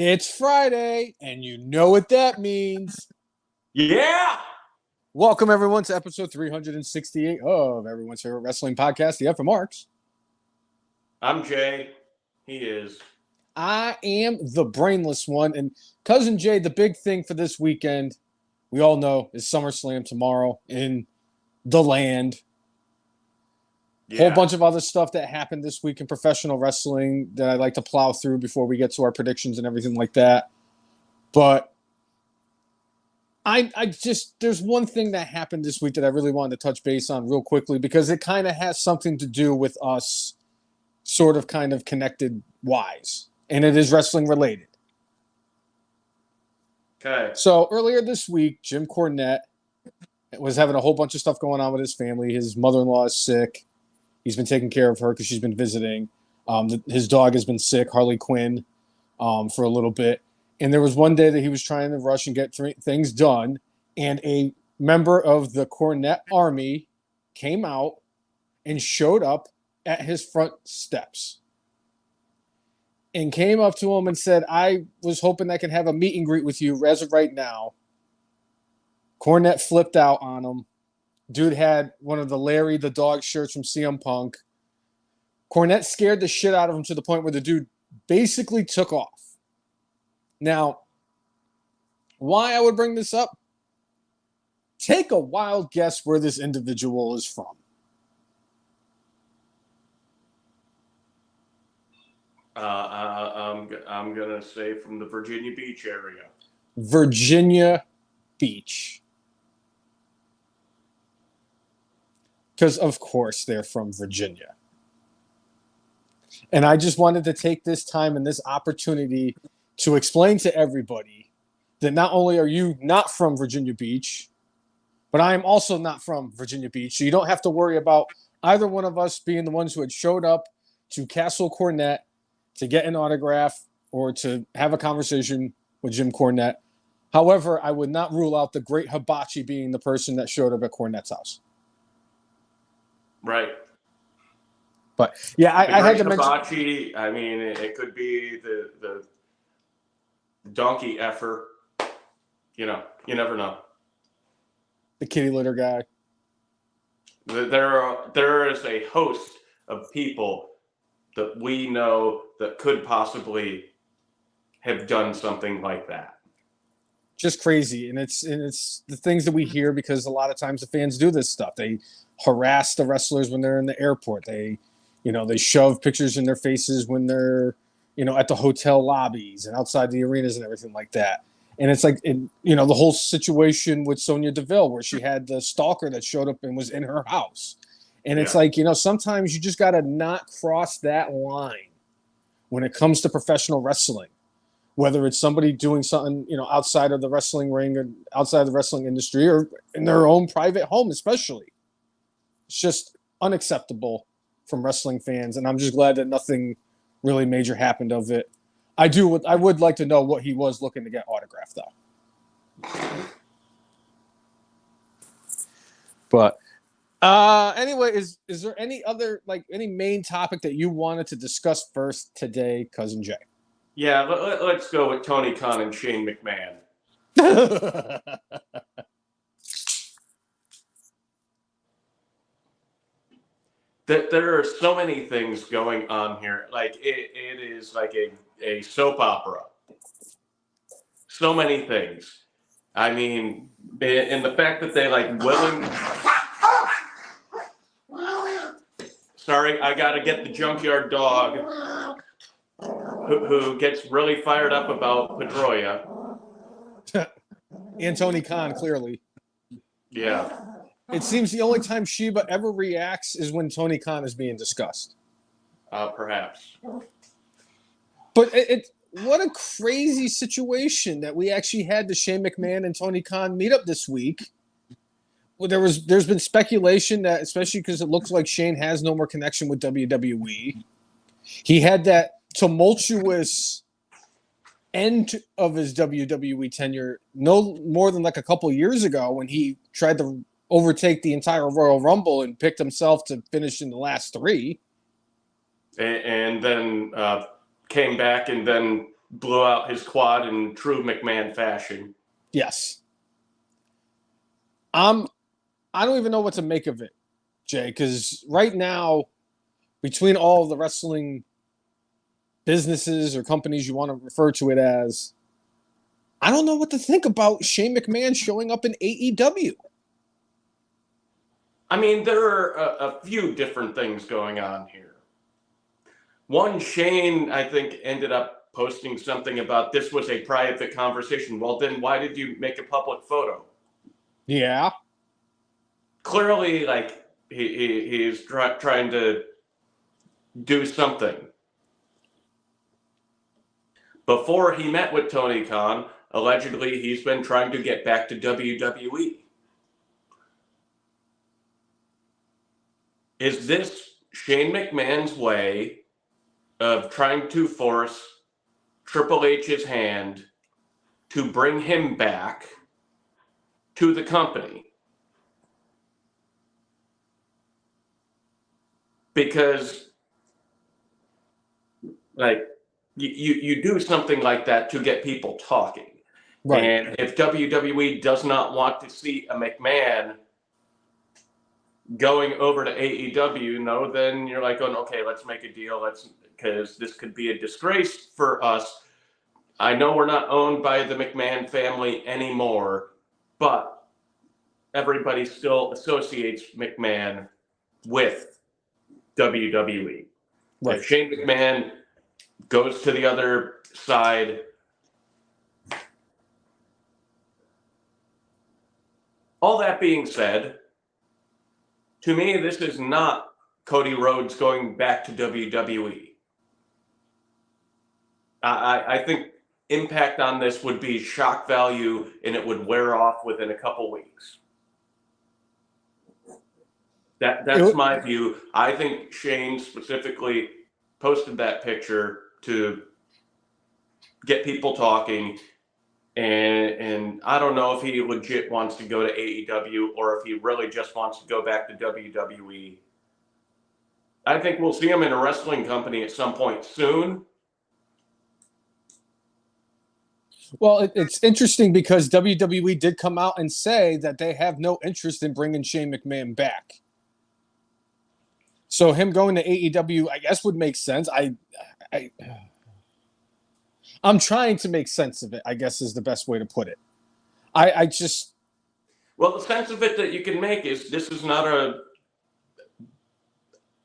It's Friday, and you know what that means. Yeah! Welcome, everyone, to episode 368 of everyone's favorite wrestling podcast, the F Marks. I'm Jay. He is. I am the brainless one, and Cousin Jay, the big thing for this weekend, we all know, is Summerslam tomorrow in the land. Yeah. Whole bunch of other stuff that happened this week in professional wrestling that I'd like to plow through before we get to our predictions and everything like that. But I just, there's one thing that happened this week that I really wanted to touch base on real quickly because it kind of has something to do with us sort of kind of connected wise, and it is wrestling related. Okay. So earlier this week, Jim Cornette was having a whole bunch of stuff going on with his family. His mother-in-law is sick. He's been taking care of her because she's been visiting. His dog has been sick, Harley Quinn, for a little bit. And there was one day that he was trying to rush and get things done, and a member of the Cornette Army came out and showed up at his front steps and came up to him and said, I was hoping I could have a meet and greet with you as of right now. Cornette flipped out on him. Dude had one of the Larry the Dog shirts from CM Punk. Cornette scared the shit out of him to the point where the dude basically took off. Now, why I would bring this up? Take a wild guess where this individual is from. I'm gonna say from the Virginia Beach area. Virginia Beach. Because, of course, they're from Virginia. And I just wanted to take this time and this opportunity to explain to everybody that not only are you not from Virginia Beach, but I am also not from Virginia Beach. So you don't have to worry about either one of us being the ones who had showed up to Castle Cornette to get an autograph or to have a conversation with Jim Cornette. However, I would not rule out the great Hibachi being the person that showed up at Cornette's house. Right. But yeah, I had to mention. Hibachi, I mean, it could be the donkey effer. You know, you never know. The kitty litter guy. There is a host of people that we know that could possibly have done something like that. Just crazy, and it's the things that we hear because a lot of times the fans do this stuff. They harass the wrestlers when they're in the airport. They shove pictures in their faces when they're, at the hotel lobbies and outside the arenas and everything like that. And it's like, the whole situation with Sonya Deville where she had the stalker that showed up and was in her house. And it's like, sometimes you just got to not cross that line when it comes to professional wrestling, whether it's somebody doing something, outside of the wrestling ring or outside of the wrestling industry or in their own private home, especially. It's just unacceptable from wrestling fans. And I'm just glad that nothing really major happened of it. I would like to know what he was looking to get autographed, though. But anyway, is there any other, any main topic that you wanted to discuss first today, Cousin Jay? Yeah, let's go with Tony Khan and Shane McMahon. There are so many things going on here. Like it is like a soap opera. So many things. I mean, and the fact that they Sorry, I gotta get the junkyard dog who gets really fired up about Pedroia. And Tony Khan, clearly. Yeah. It seems the only time Sheba ever reacts is when Tony Khan is being discussed. Perhaps. But what a crazy situation that we actually had the Shane McMahon and Tony Khan meet up this week. Well, there's been speculation that, especially because it looks like Shane has no more connection with WWE. He had that tumultuous end of his WWE tenure no more than a couple years ago when he tried to overtake the entire Royal Rumble and picked himself to finish in the last three. And then came back and then blew out his quad in true McMahon fashion. Yes. I don't even know what to make of it, Jay, because right now, between all the wrestling businesses or companies you want to refer to it as, I don't know what to think about Shane McMahon showing up in AEW. I mean, there are a few different things going on here. One, Shane, I think, ended up posting something about this was a private conversation. Well, then why did you make a public photo? Yeah. Clearly, like, he's trying to do something. Before he met with Tony Khan, allegedly he's been trying to get back to WWE. Is this Shane McMahon's way of trying to force Triple H's hand to bring him back to the company? Because, like, you do something like that to get people talking. Right. And if WWE does not want to see a McMahon going over to AEW, then you're like, oh, okay, let's make a deal. Because this could be a disgrace for us. I know we're not owned by the McMahon family anymore, but everybody still associates McMahon with WWE. Right. If Shane McMahon goes to the other side, all that being said, to me, this is not Cody Rhodes going back to WWE. I think impact on this would be shock value, and it would wear off within a couple weeks. That's my view. I think Shane specifically posted that picture to get people talking, and I don't know if he legit wants to go to AEW or if he really just wants to go back to WWE. I think we'll see him in a wrestling company at some point soon. Well, it's interesting because WWE did come out and say that they have no interest in bringing Shane McMahon back. So him going to AEW, I guess, would make sense. I'm trying to make sense of it, I guess is the best way to put it. I just... Well, the sense of it that you can make is this is not a...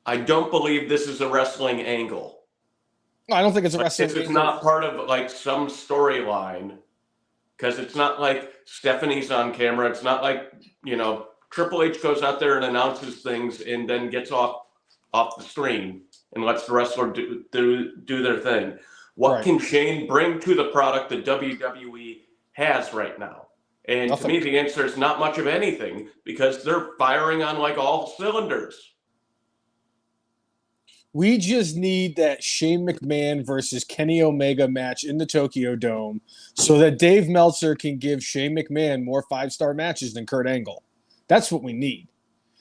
I don't believe this is a wrestling angle. I don't think it's a wrestling angle. This is not part of like some storyline, because it's not like Stephanie's on camera. It's not like, Triple H goes out there and announces things and then gets off the screen and lets the wrestler do their thing. What can Shane bring to the product that WWE has right now? And Nothing. To me, the answer is not much of anything, because they're firing on like all cylinders. We just need that Shane McMahon versus Kenny Omega match in the Tokyo Dome so that Dave Meltzer can give Shane McMahon more 5-star matches than Kurt Angle. That's what we need.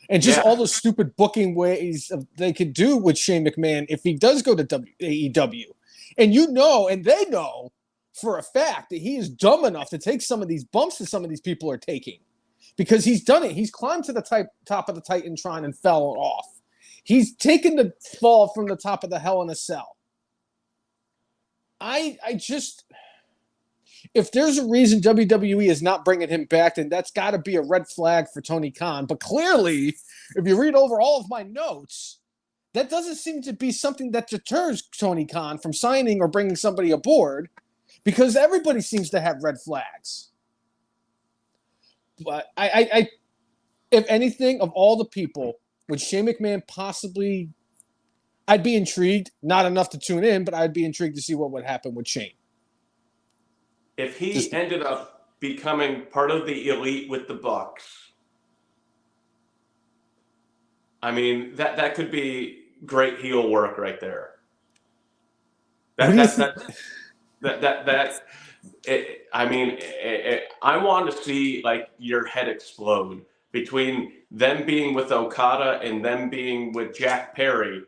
And just all the stupid booking ways they could do with Shane McMahon if he does go to AEW. And and they know for a fact that he is dumb enough to take some of these bumps that some of these people are taking, because he's done it. He's climbed to the top of the Titantron and fell off. He's taken the fall from the top of the Hell in a Cell. I just... If there's a reason WWE is not bringing him back, then that's got to be a red flag for Tony Khan. But clearly, if you read over all of my notes, that doesn't seem to be something that deters Tony Khan from signing or bringing somebody aboard, because everybody seems to have red flags. But I if anything, of all the people, would Shane McMahon possibly... I'd be intrigued, not enough to tune in, but I'd be intrigued to see what would happen with Shane. If he ended up becoming part of the elite with the Bucks, I mean, that could be great heel work right there. I want to see like your head explode between them being with Okada and them being with Jack Perry.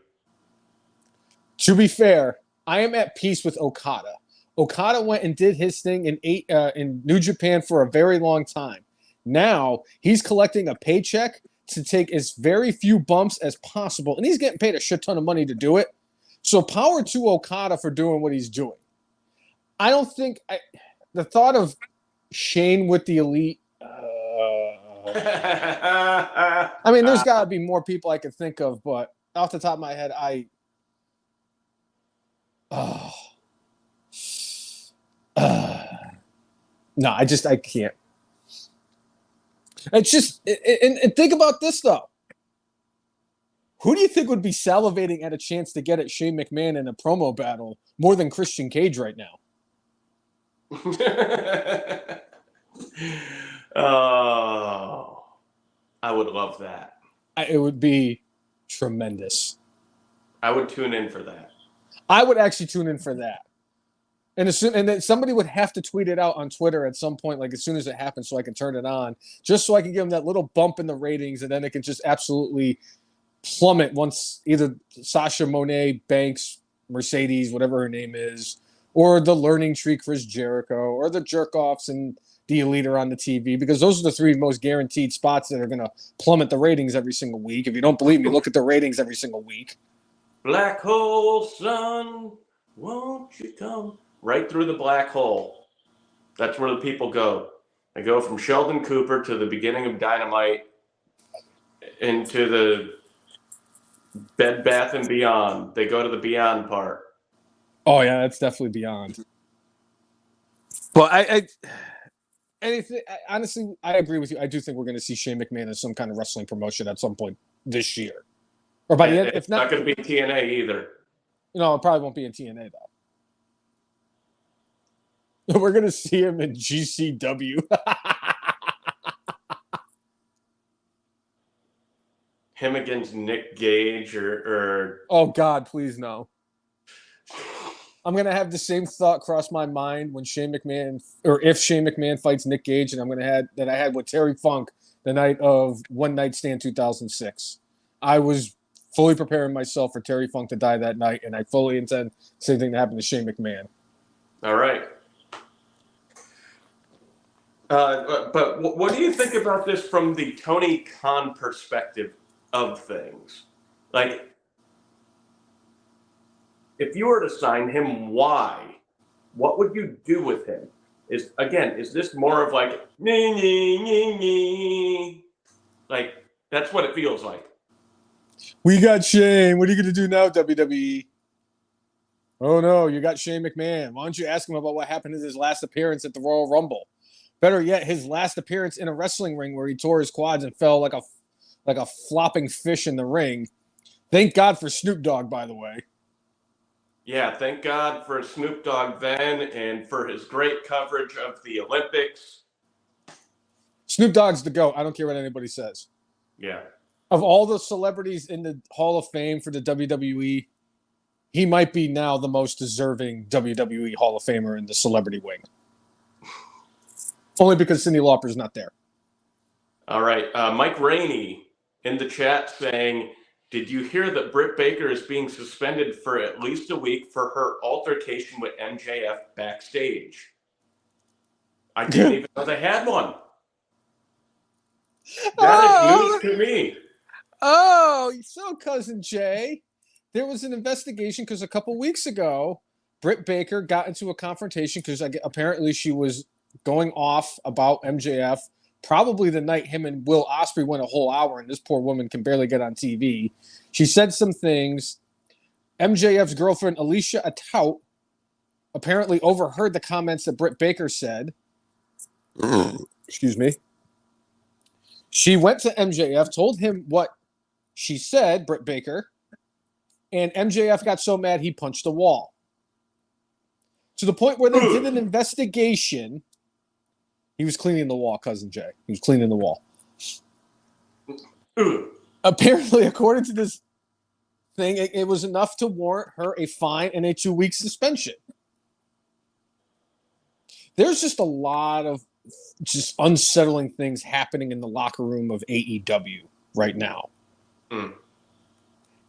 To be fair, I am at peace with Okada. Okada went and did his thing in New Japan for a very long time. Now he's collecting a paycheck to take as very few bumps as possible, and he's getting paid a shit ton of money to do it. So power to Okada for doing what he's doing. I don't think the thought of Shane with the Elite. I mean, there's got to be more people I could think of, but off the top of my head, no, I can't. It's just, and think about this though. Who do you think would be salivating at a chance to get at Shane McMahon in a promo battle more than Christian Cage right now? Oh, I would love that. It would be tremendous. I would tune in for that. I would actually tune in for that. And then somebody would have to tweet it out on Twitter at some point, like as soon as it happens, so I can turn it on, just so I can give them that little bump in the ratings, and then it can just absolutely plummet once either Sasha Monet, Banks, Mercedes, whatever her name is, or the Learning Tree, Chris Jericho, or the Jerk-Offs and the Elite are on the TV, because those are the three most guaranteed spots that are going to plummet the ratings every single week. If you don't believe me, look at the ratings every single week. Black hole, sun, won't you come? Right through the black hole. That's where the people go. They go from Sheldon Cooper to the beginning of Dynamite into the Bed Bath and Beyond. They go to the Beyond part. Oh yeah, that's definitely Beyond. But honestly, I agree with you. I do think we're going to see Shane McMahon in some kind of wrestling promotion at some point this year, or by the end. It's not going to be TNA either. No, it probably won't be in TNA though. We're going to see him in GCW. Him against Nick Gage or... Oh, God, please no. I'm going to have the same thought cross my mind when Shane McMahon, or if Shane McMahon fights Nick Gage, and I'm going to have that I had with Terry Funk the night of One Night Stand 2006. I was fully preparing myself for Terry Funk to die that night, and I fully intend the same thing to happen to Shane McMahon. All right. But what do you think about this from the Tony Khan perspective of things? Like, if you were to sign him, why? What would you do with him? Is this more of like, nee, nee, nee, nee? Like, that's what it feels like. We got Shane. What are you going to do now, WWE? Oh, no, you got Shane McMahon. Why don't you ask him about what happened in his last appearance at the Royal Rumble? Better yet, his last appearance in a wrestling ring where he tore his quads and fell like a flopping fish in the ring. Thank God for Snoop Dogg, by the way. Yeah, thank God for Snoop Dogg then, and for his great coverage of the Olympics. Snoop Dogg's the GOAT. I don't care what anybody says. Yeah. Of all the celebrities in the Hall of Fame for the WWE, he might be now the most deserving WWE Hall of Famer in the celebrity wing. Only because Cyndi Lauper's not there. All right. Mike Rainey in the chat saying, did you hear that Britt Baker is being suspended for at least a week for her altercation with MJF backstage? I didn't even know they had one. That is news to me. Oh, so Cousin Jay, there was an investigation because a couple weeks ago, Britt Baker got into a confrontation because apparently she was going off about MJF, probably the night him and Will Ospreay went a whole hour, and this poor woman can barely get on TV. She said some things. MJF's girlfriend, Alicia Atout, apparently overheard the comments that Britt Baker said. Excuse me. She went to MJF, told him what she said, Britt Baker, and MJF got so mad he punched a wall. To the point where they did an investigation. He was cleaning the wall, Cousin Jay. He was cleaning the wall. Apparently, according to this thing, it was enough to warrant her a fine and a 2-week suspension. There's just a lot of just unsettling things happening in the locker room of AEW right now.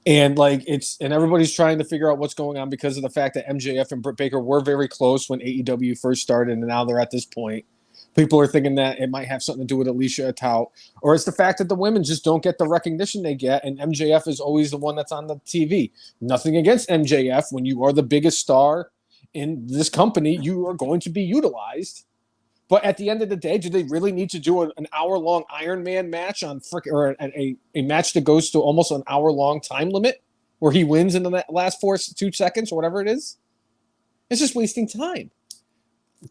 And like and everybody's trying to figure out what's going on because of the fact that MJF and Britt Baker were very close when AEW first started, and now they're at this point. People are thinking that it might have something to do with Alicia Atout, or it's the fact that the women just don't get the recognition they get, and MJF is always the one that's on the TV. Nothing against MJF. When you are the biggest star in this company, you are going to be utilized. But at the end of the day, do they really need to do an hour-long Iron Man match on or a match that goes to almost an hour-long time limit where he wins in the last 2 seconds or whatever it is? It's just wasting time.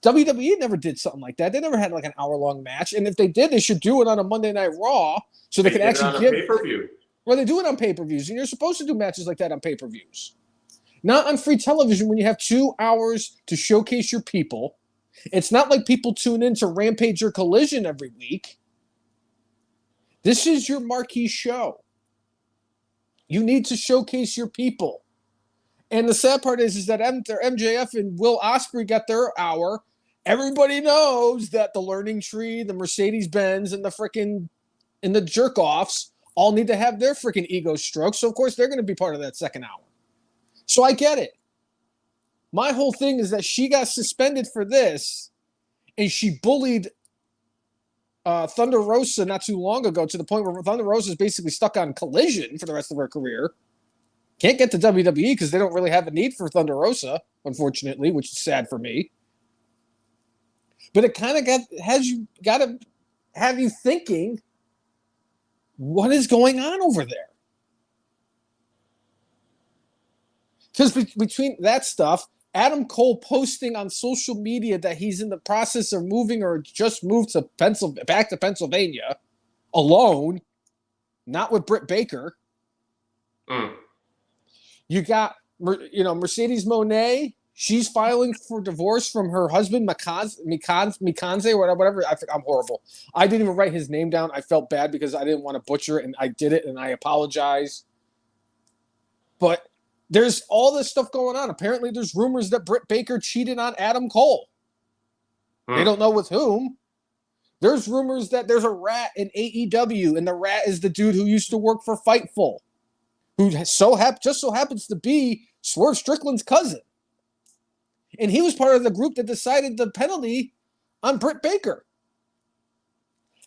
WWE never did something like that. They never had like an hour-long match. And if they did, they should do it on a Monday Night Raw so they could actually give pay-per-view. Well, they do it on pay-per-views, and you're supposed to do matches like that on pay-per-views. Not on free television when you have 2 hours to showcase your people. It's not like people tune in to Rampage or Collision every week. This is your marquee show. You need to showcase your people. And the sad part is that MJF and Will Ospreay got their hour. Everybody knows that the Learning Tree, the Mercedes-Benz, and the jerk-offs all need to have their freaking ego strokes. So, of course, they're going to be part of that second hour. So I get it. My whole thing is that she got suspended for this, and she bullied Thunder Rosa not too long ago to the point where Thunder Rosa is basically stuck on Collision for the rest of her career. Can't get to WWE because they don't really have a need for Thunder Rosa, unfortunately, which is sad for me. But it kind of got to have you thinking, what is going on over there? Because between that stuff, Adam Cole posting on social media that he's in the process of moving or just moved to back to Pennsylvania alone, not with Britt Baker. You got, Mercedes Moné. She's filing for divorce from her husband, Mikanze, or whatever. I'm horrible. I didn't even write his name down. I felt bad because I didn't want to butcher it, and I did it, and I apologize. But there's all this stuff going on. Apparently, there's rumors that Britt Baker cheated on Adam Cole. They don't know with whom. There's rumors that there's a rat in AEW, and the rat is the dude who used to work for Fightful, who just so happens to be Swerve Strickland's cousin. And he was part of the group that decided the penalty on Britt Baker.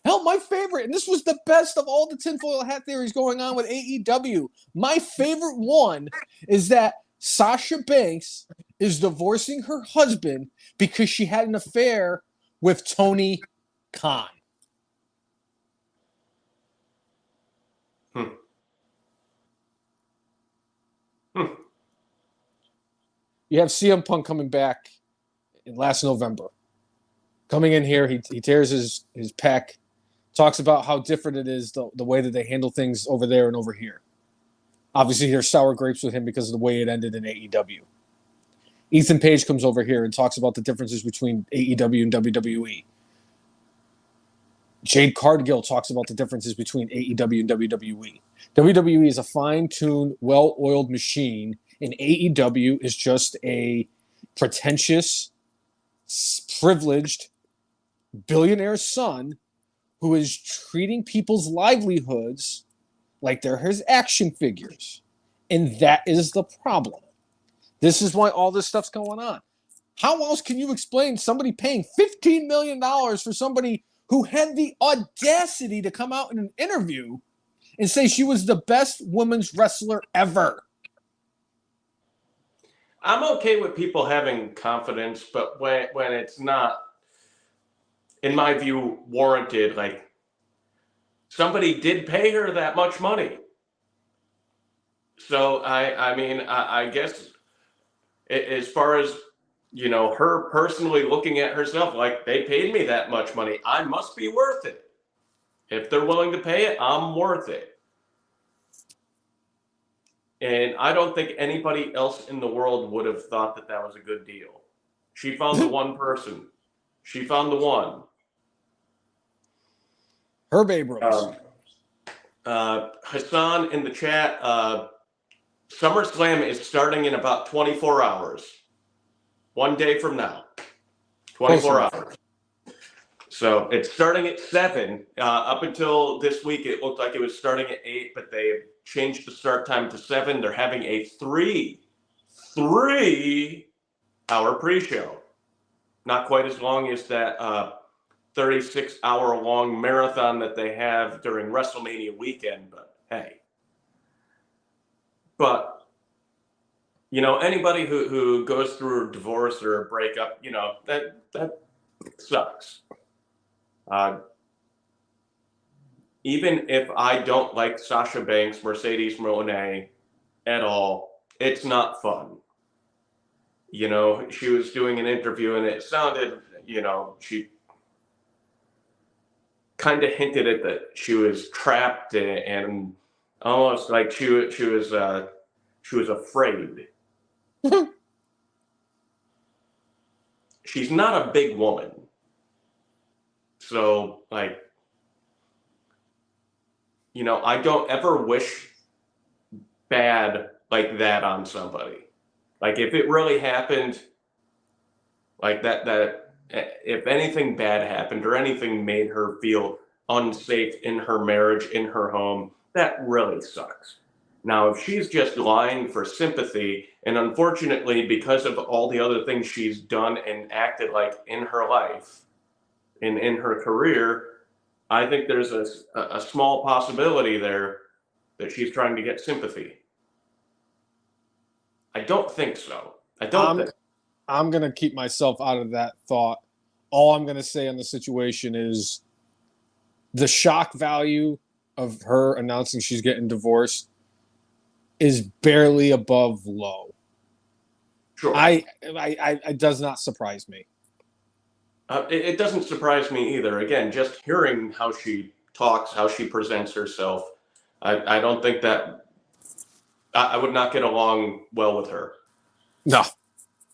Hell, my favorite, and this was the best of all the tinfoil hat theories going on with AEW. My favorite one is that Sasha Banks is divorcing her husband because she had an affair with Tony Khan. You have CM Punk coming back in last November. Coming in here, he tears his pec, talks about how different it is, the way that they handle things over there and over here. Obviously, there's sour grapes with him because of the way it ended in AEW. Ethan Page comes over here and talks about the differences between AEW and WWE. Jade Cargill talks about the differences between AEW and WWE. WWE is a fine-tuned, well-oiled machine, and AEW is just a pretentious, privileged billionaire son who is treating people's livelihoods like they're his action figures. And that is the problem. This is why all this stuff's going on. How else can you explain somebody paying $15 million for somebody who had the audacity to come out in an interview and say she was the best women's wrestler ever? I'm okay with people having confidence, but when it's not, in my view, warranted, like somebody did pay her that much money. So I guess as far as, her personally looking at herself, like they paid me that much money, I must be worth it. If they're willing to pay it, I'm worth it. And I don't think anybody else in the world would have thought that that was a good deal. She found the one person. She found the one. Herb Abrams. Hassan in the chat, SummerSlam is starting in about 24 hours. One day from now. 24 hours. So it's starting at 7. Up until this week, it looked like it was starting at 8, but they changed the start time to 7. They're having a 3-hour pre-show. Not quite as long as that 36-hour-long marathon that they have during WrestleMania weekend, but hey. But, anybody who goes through a divorce or a breakup, that sucks. Even if I don't like Sasha Banks, Mercedes Moné at all, it's not fun. She was doing an interview and it sounded, she kind of hinted at that she was trapped and almost like she was afraid. She's not a big woman. So, I don't ever wish bad like that on somebody. Like, if it really happened, like that if anything bad happened or anything made her feel unsafe in her marriage, in her home, that really sucks. Now, if she's just lying for sympathy, and unfortunately, because of all the other things she's done and acted like in her life, in her career, I think there's a small possibility there that she's trying to get sympathy. I don't think so. I'm going to keep myself out of that thought. All I'm going to say on the situation is the shock value of her announcing she's getting divorced is barely above low. Sure. It does not surprise me. It doesn't surprise me either. Again, just hearing how she talks, how she presents herself, I don't think that I would not get along well with her. No.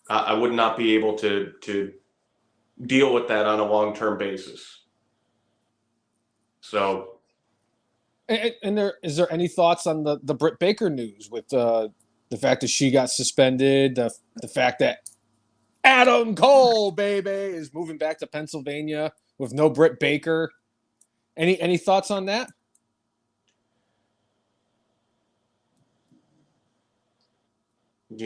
I would not be able to deal with that on a long-term basis. So. And is there any thoughts on the Britt Baker news with the fact that she got suspended, the fact that Adam Cole, baby, is moving back to Pennsylvania with no Britt Baker? Any thoughts on that? We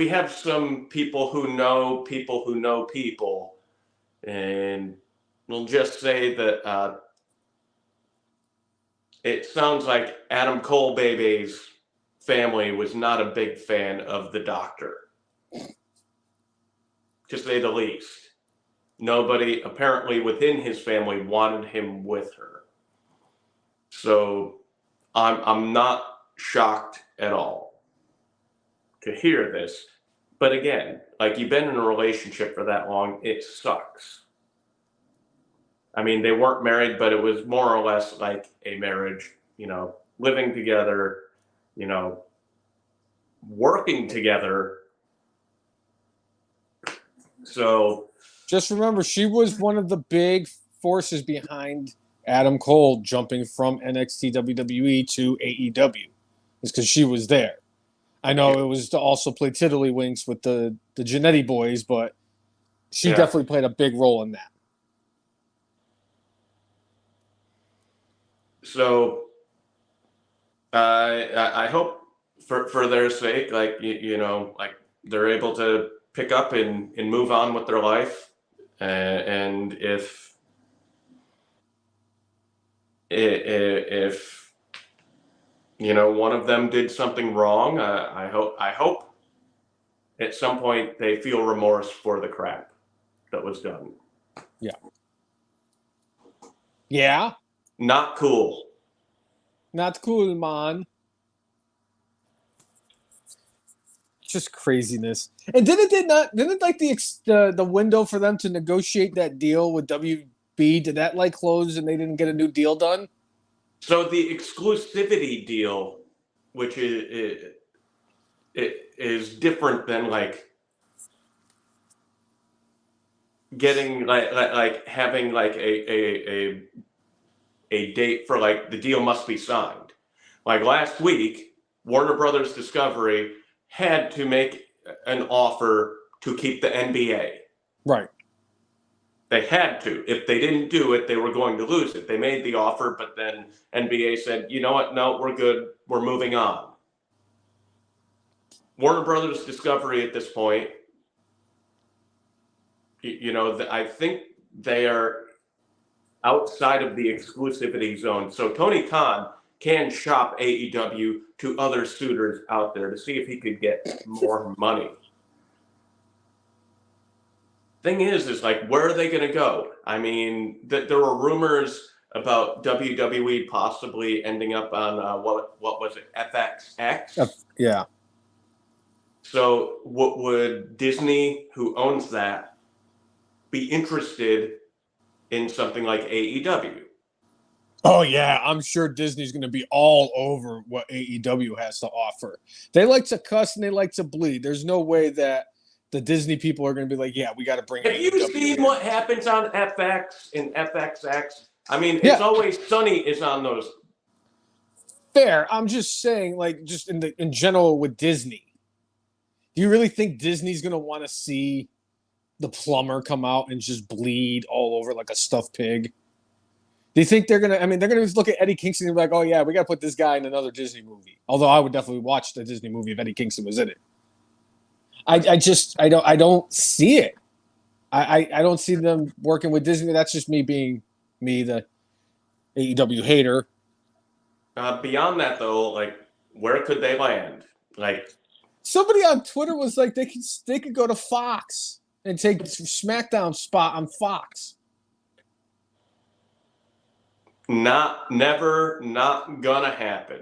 have some people who know people, and we'll just say that it sounds like Adam Cole baby's family was not a big fan of the doctor, to say the least. Nobody apparently within his family wanted him with her. So I'm not shocked at all to hear this. But again, like, you've been in a relationship for that long, it sucks. I mean, they weren't married, but it was more or less like a marriage, living together, working together. So just remember, she was one of the big forces behind Adam Cole jumping from NXT WWE to AEW. It's because she was there. I know it was to also play tiddlywinks with the Jannetty boys, but she definitely played a big role in that. So I hope for their sake, like, like, they're able to pick up and move on with their life. And if one of them did something wrong, I hope at some point they feel remorse for the crap that was done. Yeah. Yeah. Not cool. Not cool, man. Just craziness. And didn't like the window for them to negotiate that deal with WB, did that like close and they didn't get a new deal done? So the exclusivity deal, which is different than like getting like having like a date for like the deal must be signed. Like last week, Warner Brothers Discovery had to make an offer to keep the NBA. Right. They had to. If they didn't do it, they were going to lose it. They made the offer, but then NBA said, you know what? No, we're good. We're moving on. Warner Brothers Discovery at this point, I think they are outside of the exclusivity zone. So Tony Khan can shop AEW to other suitors out there to see if he could get more money. Thing is like, where are they going to go? I mean, there were rumors about WWE possibly ending up on what was it, FXX? Yeah. So would Disney, who owns that, be interested in something like AEW? Oh yeah, I'm sure Disney's going to be all over what AEW has to offer. They like to cuss and they like to bleed. There's no way that the Disney people are going to be like, yeah, we got to bring. Have AEW you seen in. what happens on FX and FXX? I mean, Yeah. It's Always Sunny is on those. Fair. I'm just saying, like, just in general with Disney. Do you really think Disney's going to want to see the plumber come out and just bleed all over like a stuffed pig? Do you think they're going to, I mean, they're going to look at Eddie Kingston and be like, oh yeah, we got to put this guy in another Disney movie. Although I would definitely watch the Disney movie if Eddie Kingston was in it. I don't see it. I don't see them working with Disney. That's just me being me, the AEW hater. Beyond that, though, like, where could they land? Like, somebody on Twitter was like, they could go to Fox and take SmackDown spot on Fox. Not gonna happen.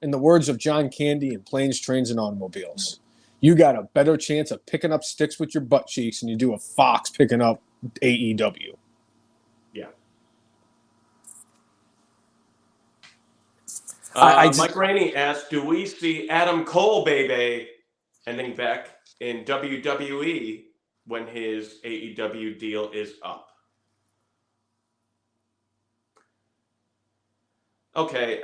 In the words of John Candy in Planes, Trains, and Automobiles, you got a better chance of picking up sticks with your butt cheeks than you do a Fox picking up AEW. Yeah. Mike Rainey asked, do we see Adam Cole, baby, ending back in WWE when his AEW deal is up? Okay,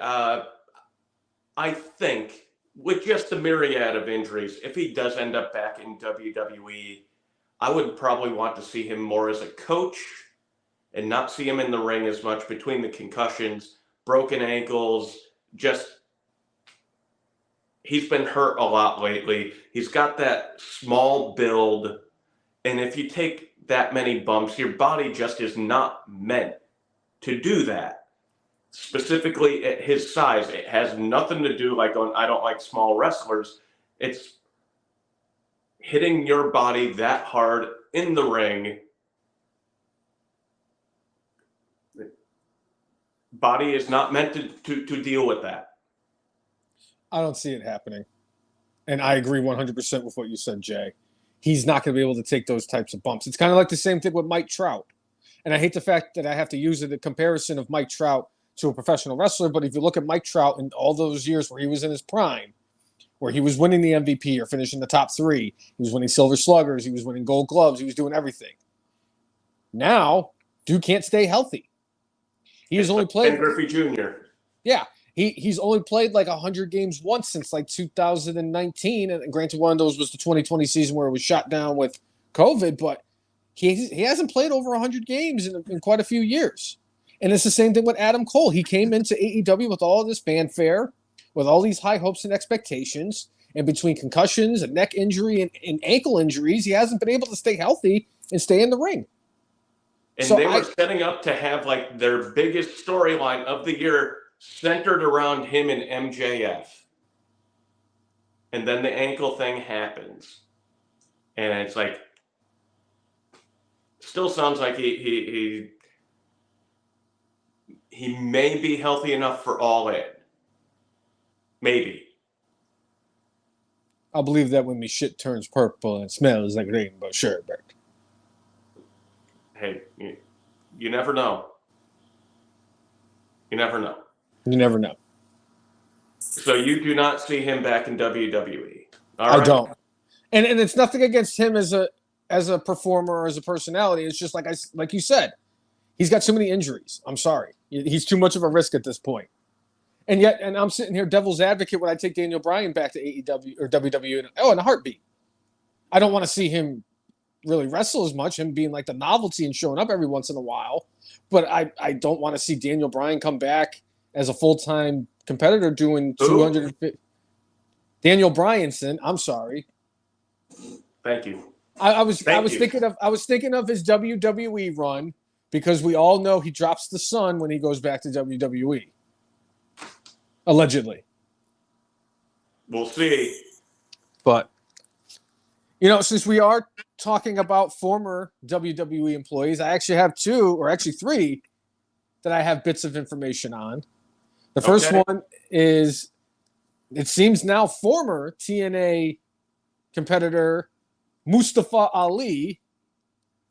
I think with just the myriad of injuries, if he does end up back in WWE, I would probably want to see him more as a coach and not see him in the ring as much between the concussions, broken ankles, he's been hurt a lot lately. He's got that small build, and if you take that many bumps, your body just is not meant to do that. Specifically at his size, it has nothing to do like on I don't like small wrestlers. It's hitting your body that hard in the ring. Body is not meant to deal with that. I don't see it happening. And I agree 100% with what you said, Jay. He's not going to be able to take those types of bumps. It's kind of like the same thing with Mike Trout. And I hate the fact that I have to use the comparison of Mike Trout to a professional wrestler, but if you look at Mike Trout in all those years where he was in his prime, where he was winning the MVP or finishing the top 3, he was winning Silver Sluggers, he was winning Gold Gloves, he was doing everything. Now, dude can't stay healthy. He has only played. Ben Griffey Jr. Yeah, he's only played like 100 games once since like 2019, and granted, one of those was the 2020 season where it was shut down with COVID, but he hasn't played over 100 games in quite a few years. And it's the same thing with Adam Cole. He came into AEW with all of this fanfare, with all these high hopes and expectations, and between concussions and neck injury and ankle injuries, he hasn't been able to stay healthy and stay in the ring. And so they were setting up to have like their biggest storyline of the year centered around him and MJF. And then the ankle thing happens. And it's like, still sounds like he may be healthy enough for All In. Maybe. I'll believe that when my shit turns purple and smells like rainbow sherbet. Hey, you never know. You never know. You never know. So you do not see him back in WWE. All right? I don't. And it's nothing against him as a performer or as a personality. It's just like you said, he's got too many injuries. I'm sorry. He's too much of a risk at this point. And I'm sitting here devil's advocate when I take Daniel Bryan back to AEW or WWE in a heartbeat. I don't want to see him really wrestle as much, him being like the novelty and showing up every once in a while. But I don't want to see Daniel Bryan come back as a full-time competitor doing Who? 250. Daniel Bryanson, I'm sorry. Thank you. I was Thank you. thinking of his WWE run because we all know he drops the sun when he goes back to WWE. Allegedly. We'll see. But since we are talking about former WWE employees, I actually have two, or actually three, that I have bits of information on. The first one is, it seems now former TNA competitor Mustafa Ali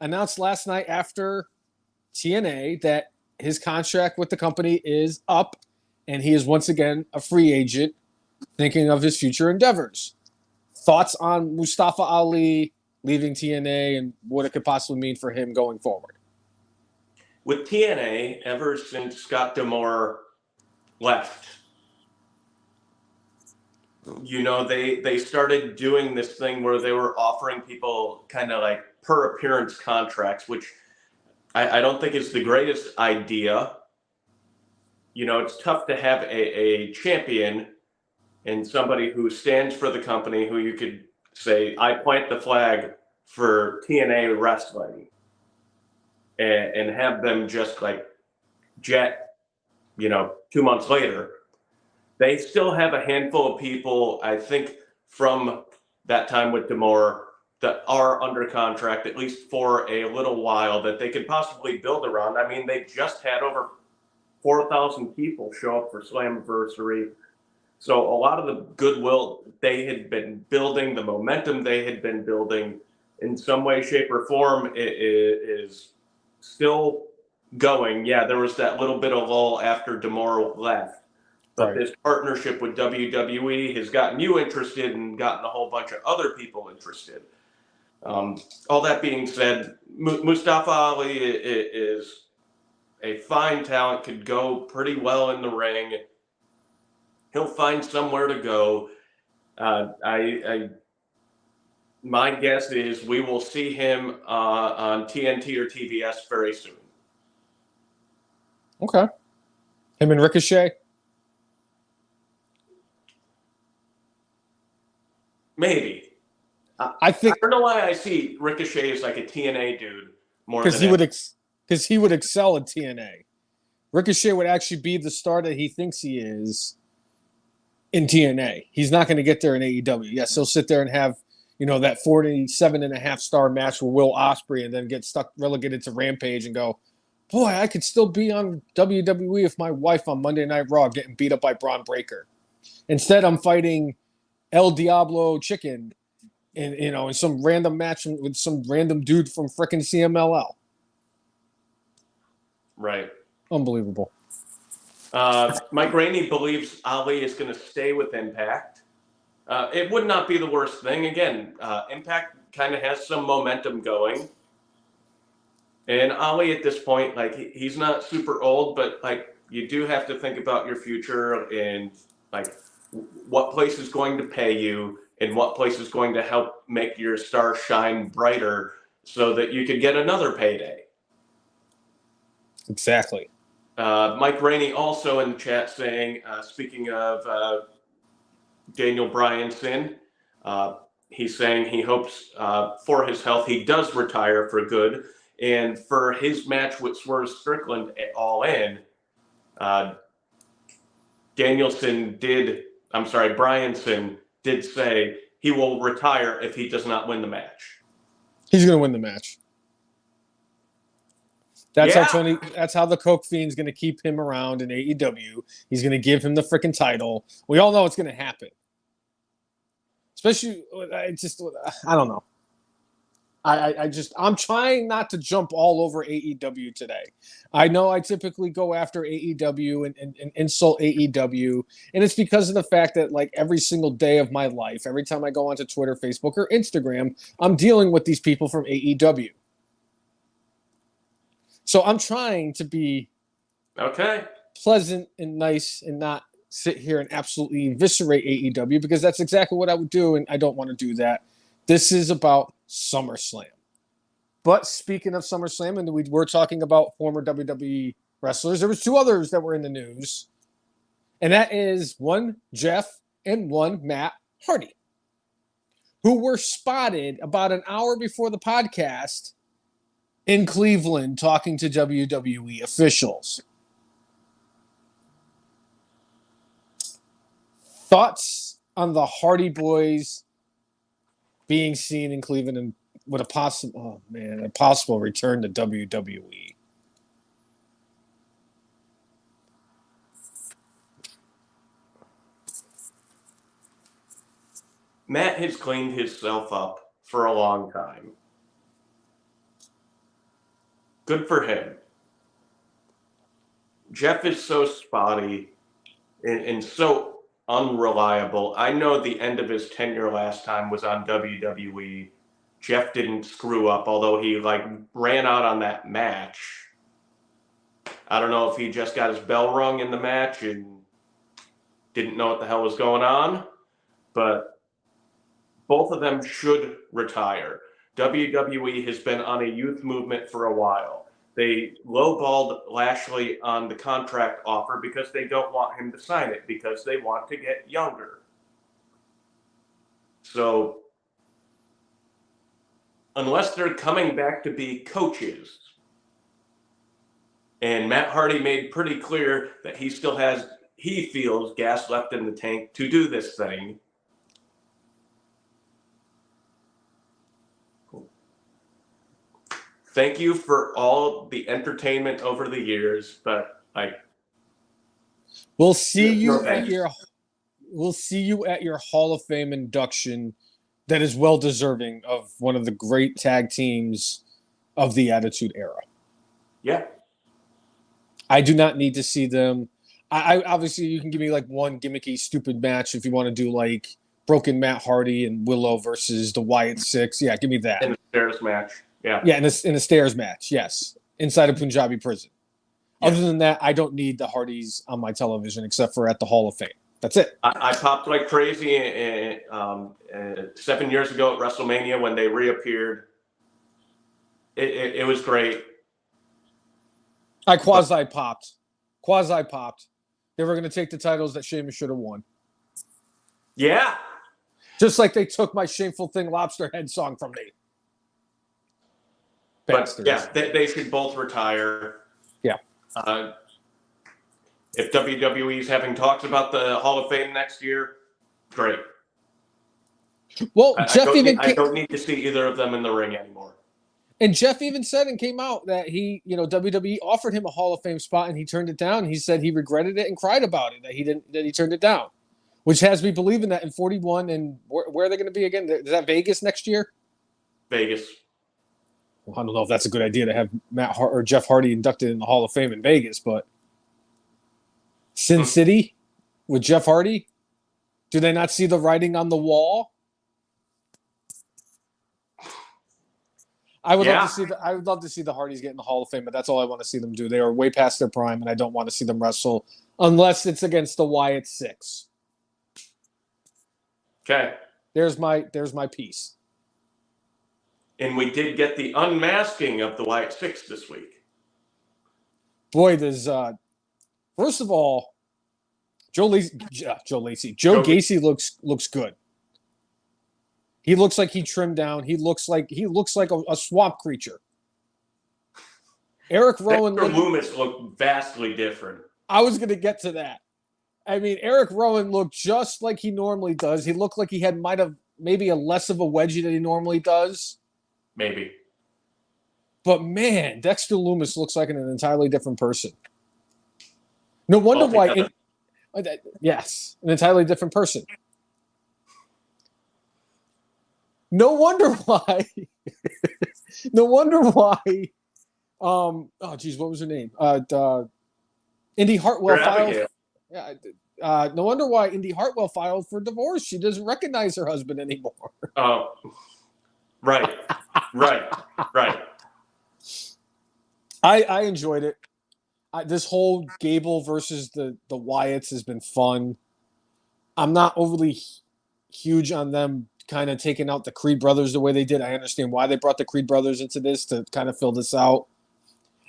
announced last night after TNA that his contract with the company is up and he is once again a free agent thinking of his future endeavors. Thoughts on Mustafa Ali leaving TNA and what it could possibly mean for him going forward? With TNA, ever since Scott D'Amore left, they started doing this thing where they were offering people kind of like per appearance contracts, which I don't think is the greatest idea. It's tough to have a champion and somebody who stands for the company who you could say, I plant the flag for TNA wrestling, and have them just like jet, 2 months later. They still have a handful of people, I think, from that time with D'Amore that are under contract, at least for a little while, that they could possibly build around. I mean, they just had over 4,000 people show up for Slammiversary. So a lot of the goodwill they had been building, the momentum they had been building, in some way, shape, or form, is still going. Yeah, there was that little bit of lull after D'Amore left. But This partnership with WWE has gotten you interested and gotten a whole bunch of other people interested. All that being said, Mustafa Ali is a fine talent, could go pretty well in the ring. He'll find somewhere to go. My guess is we will see him on TNT or TBS very soon. Okay. Him and Ricochet? Maybe. I don't know why I see Ricochet as like a TNA dude more than because he would excel at TNA. Ricochet would actually be the star that he thinks he is in TNA. He's not going to get there in AEW. Yes, he'll sit there and have that 47.5-star match with Will Ospreay and then get relegated to Rampage and go, boy, I could still be on WWE with my wife on Monday Night Raw getting beat up by Braun Breaker. Instead, I'm fighting El Diablo Chicken in some random match with some random dude from frickin' CMLL. Right. Unbelievable. Mike Rainey believes Ali is going to stay with Impact. It would not be the worst thing. Again, Impact kind of has some momentum going. And Ali at this point, like, he's not super old, but like, you do have to think about your future and like what place is going to pay you and what place is going to help make your star shine brighter so that you could get another payday. Exactly. Mike Rainey also in the chat saying, speaking of Daniel Bryanson, he's saying he hopes for his health he does retire for good. And for his match with Swerve Strickland at All In, Bryanson did say he will retire if he does not win the match. He's going to win the match. That's how the Coke Fiend's going to keep him around in AEW. He's going to give him the freaking title. We all know it's going to happen. Especially, I don't know. I'm trying not to jump all over AEW today. I know I typically go after AEW and insult AEW, and it's because of the fact that like every single day of my life, every time I go onto Twitter, Facebook, or Instagram, I'm dealing with these people from AEW. So I'm trying to be pleasant and nice and not sit here and absolutely eviscerate AEW because that's exactly what I would do, and I don't want to do that. This is about SummerSlam. But speaking of SummerSlam, and we were talking about former WWE wrestlers, there was two others that were in the news, and that is one Jeff and one Matt Hardy, who were spotted about an hour before the podcast in Cleveland talking to WWE officials. Thoughts on the Hardy Boys being seen in Cleveland and with a possible return to WWE? Matt has cleaned himself up for a long time. Good for him. Jeff is so spotty and so unreliable. I know the end of his tenure last time was on WWE. Jeff didn't screw up, although he ran out on that match. I don't know if he just got his bell rung in the match and didn't know what the hell was going on, but both of them should retire. WWE has been on a youth movement for a while. They lowballed Lashley on the contract offer because they don't want him to sign it, because they want to get younger. So, unless they're coming back to be coaches, and Matt Hardy made pretty clear that he still has, he feels, gas left in the tank to do this thing. Thank you for all the entertainment over the years, but we'll see you at your Hall of Fame induction that is well deserving of one of the great tag teams of the Attitude Era. Yeah. I do not need to see them. I obviously, you can give me one gimmicky stupid match if you want to do Broken Matt Hardy and Willow versus the Wyatt Six. Yeah, give me that. In a stairs match. Yeah. Yeah, in a stairs match, yes. Inside a Punjabi prison. Yeah. Other than that, I don't need the Hardys on my television except for at the Hall of Fame. That's it. I popped like crazy 7 years ago at WrestleMania when they reappeared. It was great. I quasi-popped. They were going to take the titles that Sheamus should have won. Yeah. Just like they took my Shameful Thing Lobster Head song from me. But yeah, they should both retire. Yeah. If WWE is having talks about the Hall of Fame next year, great. Well, I don't need to see either of them in the ring anymore. And Jeff even said and came out that WWE offered him a Hall of Fame spot and he turned it down. He said he regretted it and cried about it, that he turned it down, which has me believing that in 41 and where are they going to be again? Is that Vegas next year? Vegas. Well, I don't know if that's a good idea to have Jeff Hardy inducted in the Hall of Fame in Vegas, but Sin City with Jeff Hardy? Do they not see the writing on the wall? I would love to see the Hardys get in the Hall of Fame, but that's all I want to see them do. They are way past their prime, and I don't want to see them wrestle unless it's against the Wyatt Six. Okay. There's my piece. And we did get the unmasking of the Wyatt Six this week. Boy, there's first of all, Joe Gacy looks good. He looks like he trimmed down. He looks like a swamp creature. Eric Rowan Loomis looked vastly different. I was going to get to that. I mean, Eric Rowan looked just like he normally does. He looked like he might have maybe a less of a wedgie than he normally does. Maybe. But man, Dexter Loomis looks like an entirely different person. No wonder why. Yes, an entirely different person. No wonder why. Oh, geez, what was her name? Indy Hartwell filed. Yeah. No wonder why Indy Hartwell filed for divorce. She doesn't recognize her husband anymore. Oh, right. I enjoyed it. This whole Gable versus the Wyatts has been fun. I'm not overly huge on them kind of taking out the Creed brothers the way they did. I understand why they brought the Creed brothers into this to kind of fill this out.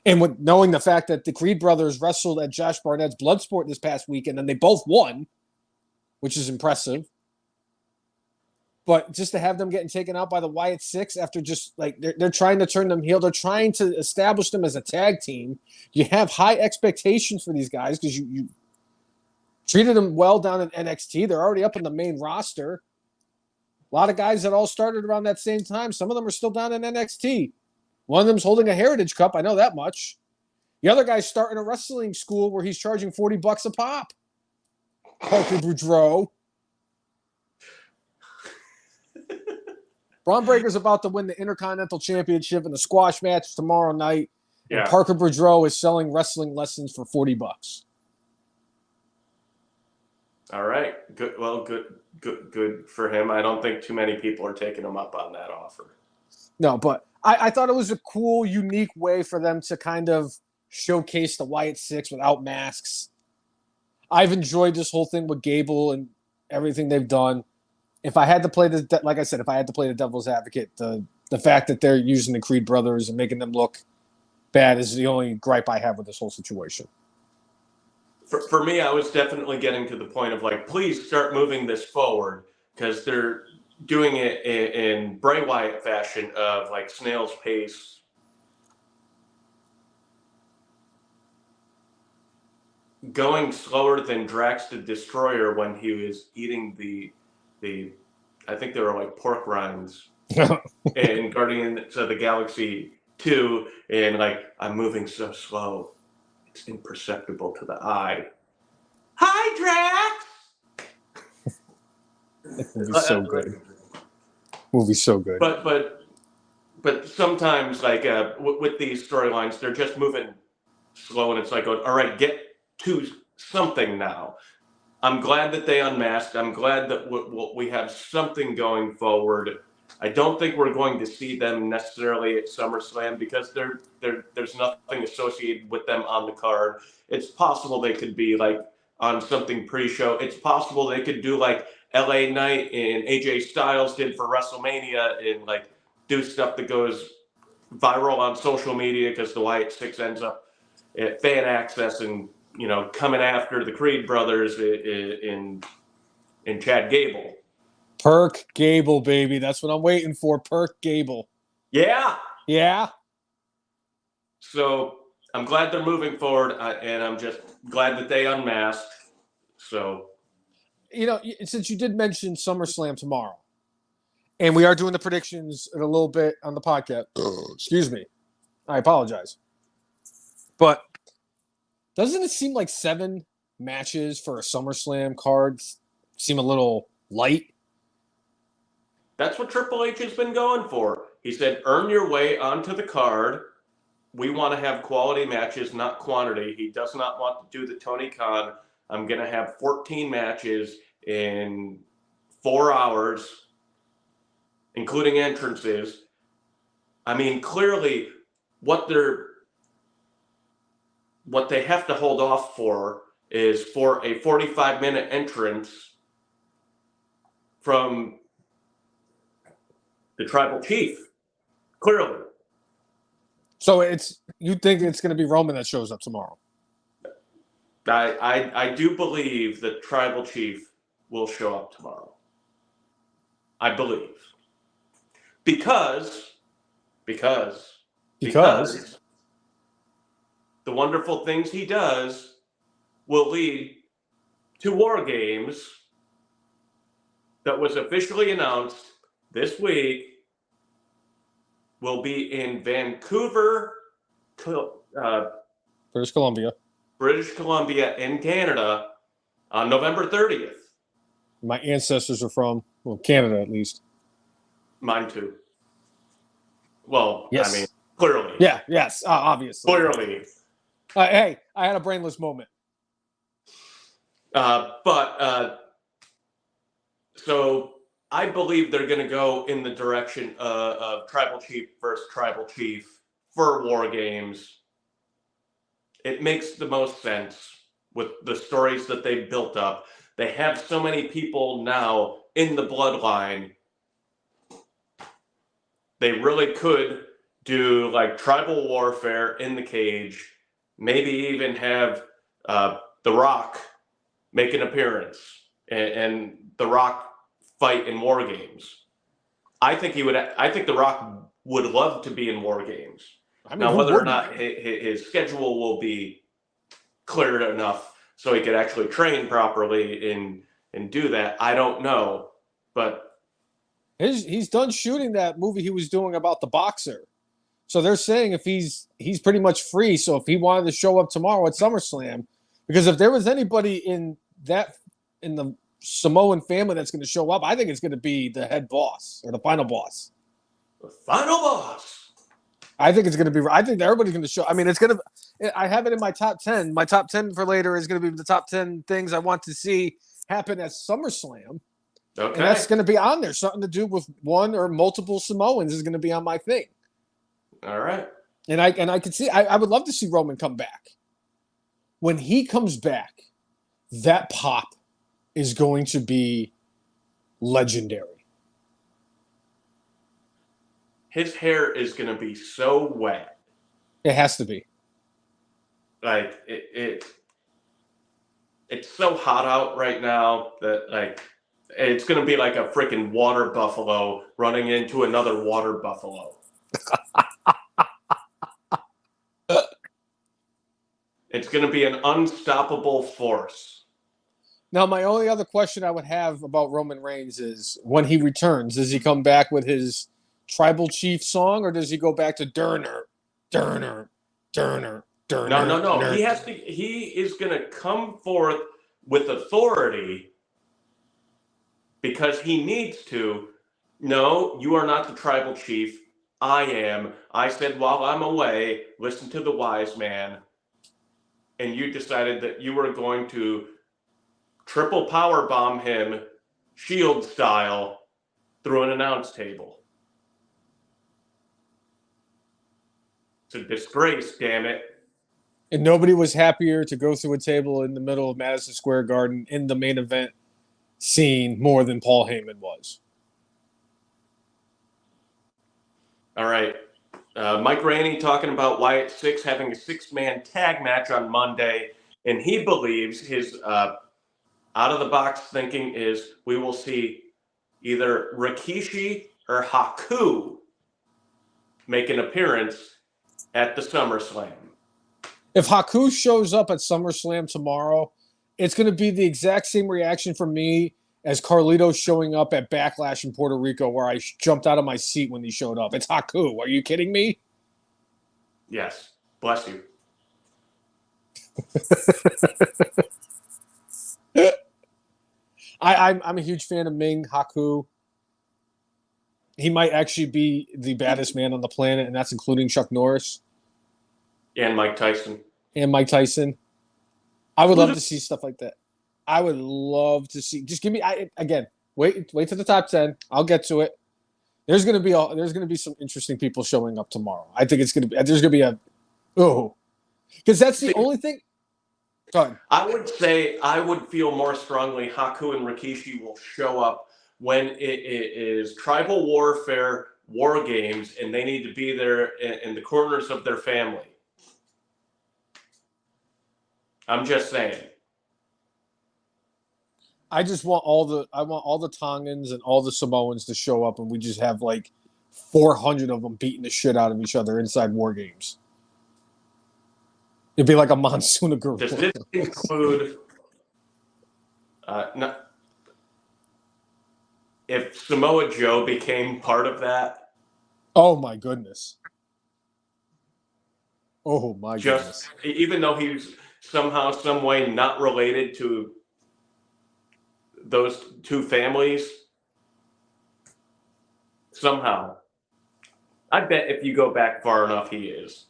And with knowing the fact that the Creed brothers wrestled at Josh Barnett's Bloodsport this past weekend, and they both won, which is impressive. But just to have them getting taken out by the Wyatt Six after just like they're trying to turn them heel, they're trying to establish them as a tag team. You have high expectations for these guys because you treated them well down in NXT. They're already up in the main roster. A lot of guys that all started around that same time. Some of them are still down in NXT. One of them's holding a Heritage Cup. I know that much. The other guy's starting a wrestling school where he's charging $40 a pop. Parker Boudreaux. Braun Breaker's about to win the Intercontinental Championship in the squash match tomorrow night. Yeah. And Parker Boudreaux is selling wrestling lessons for $40. All right. Good. Well, good for him. I don't think too many people are taking him up on that offer. No, but I thought it was a cool, unique way for them to kind of showcase the Wyatt Six without masks. I've enjoyed this whole thing with Gable and everything they've done. If I had to play the, like I said, if I had to play the devil's advocate, the fact that they're using the Creed brothers and making them look bad is the only gripe I have with this whole situation. For me, I was definitely getting to the point of like, please start moving this forward because they're doing it in Bray Wyatt fashion of like snail's pace. Going slower than Drax the Destroyer when he was eating the I think they were like pork rinds in Guardians of the Galaxy 2, and like I'm moving so slow, it's imperceptible to the eye. Hi, Drax. Movie's so good. Movie's so good. But sometimes like with these storylines, they're just moving slow, and it's like, all right, get to something now. I'm glad that they unmasked. I'm glad that we have something going forward. I don't think we're going to see them necessarily at SummerSlam because there's nothing associated with them on the card. It's possible they could be like on something pre-show. It's possible they could do like LA Knight and AJ Styles did for WrestleMania and like do stuff that goes viral on social media because the Wyatt Six ends up at fan access and, you know, coming after the Creed brothers in Chad Gable. Perk Gable, baby. That's what I'm waiting for. Perk Gable. Yeah. Yeah. So I'm glad they're moving forward, and I'm just glad that they unmasked. So, you know, since you did mention SummerSlam tomorrow, and we are doing the predictions in a little bit on the podcast. Excuse me. I apologize. But doesn't it seem like 7 matches for a SummerSlam card seem a little light? That's what Triple H has been going for. He said, earn your way onto the card. We want to have quality matches, not quantity. He does not want to do the Tony Khan. I'm going to have 14 matches in 4 hours, including entrances. I mean, clearly what they have to hold off for is for a 45-minute entrance from the Tribal Chief. Clearly. So you think it's going to be Roman that shows up tomorrow? I do believe that Tribal Chief will show up tomorrow. I believe. Because the wonderful things he does will lead to War Games that was officially announced this week will be in Vancouver, British Columbia in Canada on November 30th. My ancestors are from, well, Canada at least. Mine too. Well, yes. I mean, clearly. Yeah, yes, obviously. Clearly. Hey, I had a brainless moment. So I believe they're going to go in the direction of Tribal Chief versus Tribal Chief for War Games. It makes the most sense with the stories that they've built up. They have so many people now in the bloodline they really could do like tribal warfare in the cage, maybe even have The Rock make an appearance and The Rock fight in War Games. I think he would. I think The Rock would love to be in War Games. I mean, Now, who whether or wouldn't? not his schedule will be cleared enough so he could actually train properly and do that, I don't know. But He's done shooting that movie he was doing about the boxer. So they're saying if he's pretty much free. So if he wanted to show up tomorrow at SummerSlam, because if there was anybody in the Samoan family that's going to show up, I think it's going to be the head boss or the final boss. the final boss. I think it's going to be. I think everybody's going to show. I mean, it's going to. I have it in my top 10. My top 10 for later is going to be the top 10 things I want to see happen at SummerSlam. Okay. And that's going to be on there. Something to do with one or multiple Samoans is going to be on my thing. All right. And I could see. I would love to see Roman come back. When he comes back, that pop is going to be legendary. His hair is going to be so wet. It has to be. Like it's so hot out right now that like it's going to be like a freaking water buffalo running into another water buffalo. It's going to be an unstoppable force. Now, my only other question I would have about Roman Reigns is when he returns, does he come back with his tribal chief song, or does he go back to Durner? No. He has to. He is going to come forth with authority because he needs to. No, you are not the tribal chief. I am. I said while I'm away, listen to the wise man, and you decided that you were going to triple power bomb him, Shield style, through an announce table. It's a disgrace, damn it. And nobody was happier to go through a table in the middle of Madison Square Garden in the main event scene more than Paul Heyman was. All right. Mike Rainey talking about Wyatt Six having a 6-man tag match on Monday, and he believes his out-of-the-box thinking is we will see either Rikishi or Haku make an appearance at the SummerSlam. If Haku shows up at SummerSlam tomorrow, it's going to be the exact same reaction for me as Carlito showing up at Backlash in Puerto Rico, where I jumped out of my seat when he showed up. It's Haku. Are you kidding me? Yes. Bless you. I'm a huge fan of Ming Haku. He might actually be the baddest man on the planet, and that's including Chuck Norris. And Mike Tyson. I would love to see stuff like that. I would love to see. Just give me again. Wait to the top 10. I'll get to it. There's gonna be some interesting people showing up tomorrow. I think there's gonna be because that's the only thing. Go ahead. I would say I would feel more strongly Haku and Rikishi will show up when it is tribal warfare, war games, and they need to be there in the corners of their family. I'm just saying. I just want all the Tongans and all the Samoans to show up, and we just have like 400 of them beating the shit out of each other inside war games. It'd be like a monsoon of gorillas. Does this include if Samoa Joe became part of that? Oh my goodness. Oh my goodness. Even though he's somehow, some way not related to those two families, somehow. I bet if you go back far enough, he is.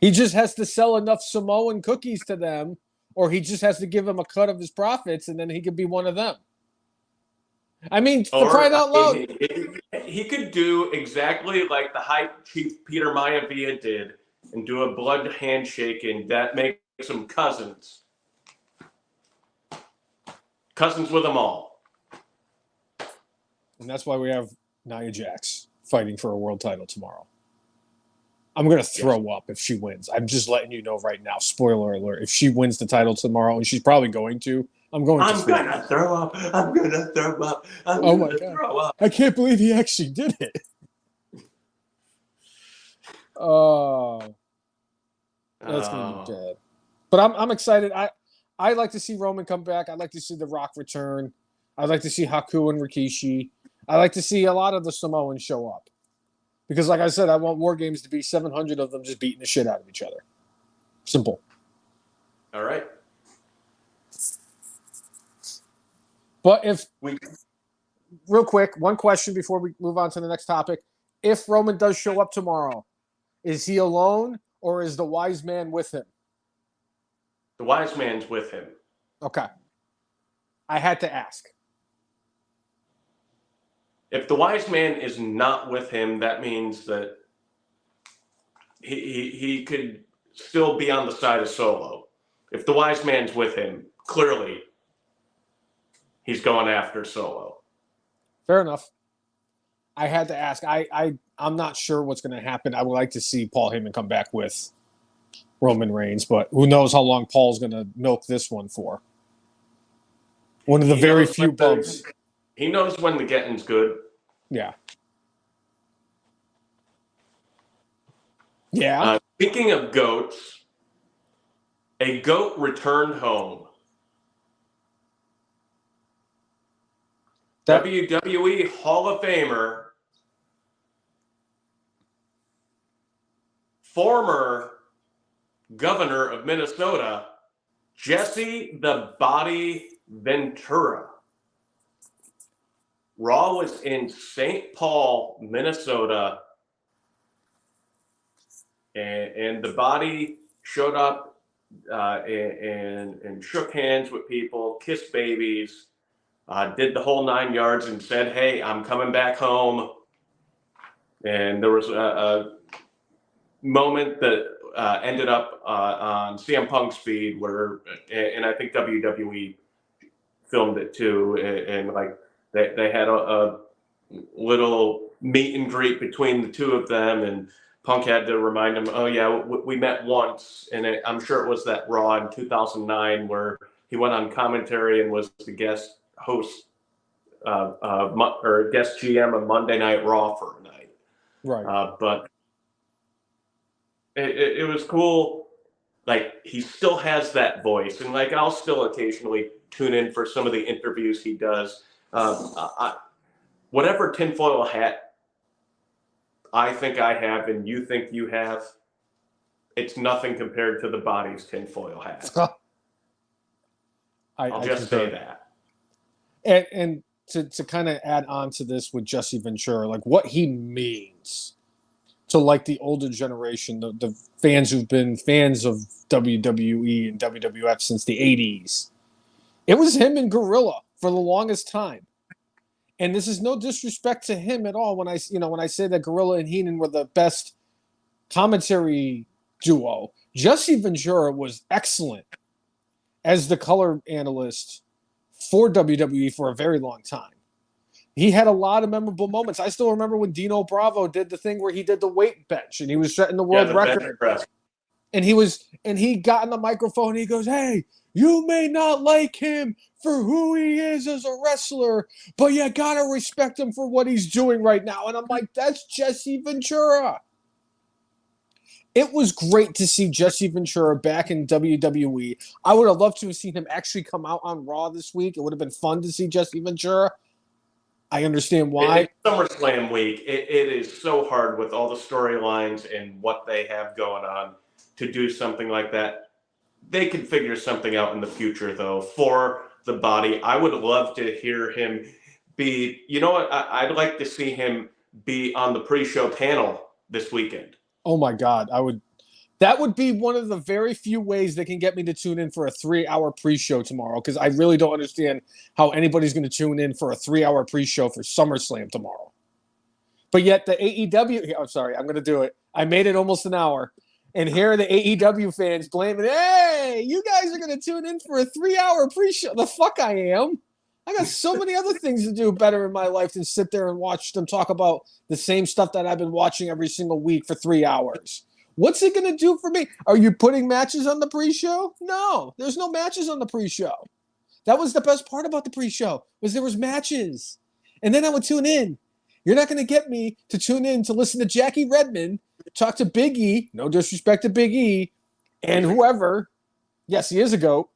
He just has to sell enough Samoan cookies to them, or he just has to give them a cut of his profits, and then he could be one of them. I mean, for crying out loud. He could do exactly like the High Chief Peter Maivia did and do a blood handshake, and that makes them cousins. Cousins with them all. And that's why we have Nia Jax. fighting for a world title tomorrow. I'm going to throw up if she wins. I'm just letting you know right now. Spoiler alert. If she wins the title tomorrow, and she's probably going to, I'm going to throw up. Throw up. I'm going to throw up. Oh, my God. Throw up. I can't believe he actually did it. Oh. That's going to be bad. But I'm excited. I like to see Roman come back. I'd like to see The Rock return. I'd like to see Haku and Rikishi. I like to see a lot of the Samoans show up. Because, like I said, I want War Games to be 700 of them just beating the shit out of each other. Simple. All right. But real quick, one question before we move on to the next topic. If Roman does show up tomorrow, is he alone or is the wise man with him? The wise man's with him. Okay. I had to ask. If the wise man is not with him, that means that he could still be on the side of Solo. If the wise man's with him, clearly he's going after Solo. Fair enough. I had to ask. I'm not sure what's going to happen. I would like to see Paul Heyman come back with Roman Reigns, but who knows how long Paul's going to milk this one for. One of the very few bumps. He knows when the getting's good. Yeah. Yeah. Speaking of goats, a goat returned home. WWE Hall of Famer, former governor of Minnesota, Jesse the Body Ventura. Raw was in St. Paul, Minnesota, and the Body showed up and shook hands with people, kissed babies, did the whole 9 yards and said, "Hey, I'm coming back home." And there was a moment that ended up on CM Punk's feed where, and I think WWE filmed it too, and like they had a little meet and greet between the two of them, and Punk had to remind him, "Oh yeah, we met once," and I'm sure it was that Raw in 2009 where he went on commentary and was the guest host or guest GM of Monday Night Raw for a night. Right. But it was cool. Like, he still has that voice, and like I'll still occasionally tune in for some of the interviews he does. Whatever tinfoil hat I think I have and you think you have, it's nothing compared to the Body's tinfoil hat. I'll just say that. And to kind of add on to this with Jesse Ventura, like what he means to like the older generation, the fans who've been fans of WWE and WWF since the 80s. It was him and Gorilla for the longest time. And this is no disrespect to him at all when I say that Gorilla and Heenan were the best commentary duo. Jesse Ventura was excellent as the color analyst for WWE for a very long time. He had a lot of memorable moments. I still remember when Dino Bravo did the thing where he did the weight bench and he was setting the world record. And he got in the microphone and he goes, "Hey, you may not like him for who he is as a wrestler, but you gotta respect him for what he's doing right now." And I'm like, that's Jesse Ventura. It was great to see Jesse Ventura back in WWE. I would have loved to have seen him actually come out on Raw this week. It would have been fun to see Jesse Ventura. I understand why. It's SummerSlam week. It is so hard with all the storylines and what they have going on to do something like that. They could figure something out in the future, though, for the Body. I would love to hear him be, you know what? I'd like to see him be on the pre-show panel this weekend. Oh my God. That would be one of the very few ways they can get me to tune in for a 3-hour pre-show tomorrow, because I really don't understand how anybody's going to tune in for a 3-hour pre-show for SummerSlam tomorrow. But yet the AEW, I'm sorry, I'm going to do it. I made it almost an hour. And here are the AEW fans blaming, "Hey, you guys are going to tune in for a 3-hour pre-show." The fuck I am. I got so many other things to do better in my life than sit there and watch them talk about the same stuff that I've been watching every single week for 3 hours. What's it going to do for me? Are you putting matches on the pre-show? No, there's no matches on the pre-show. That was the best part about the pre-show, was there was matches. And then I would tune in. You're not going to get me to tune in to listen to Jackie Redmond talk to Big E, no disrespect to Big E, and whoever. Yes, he is a GOAT.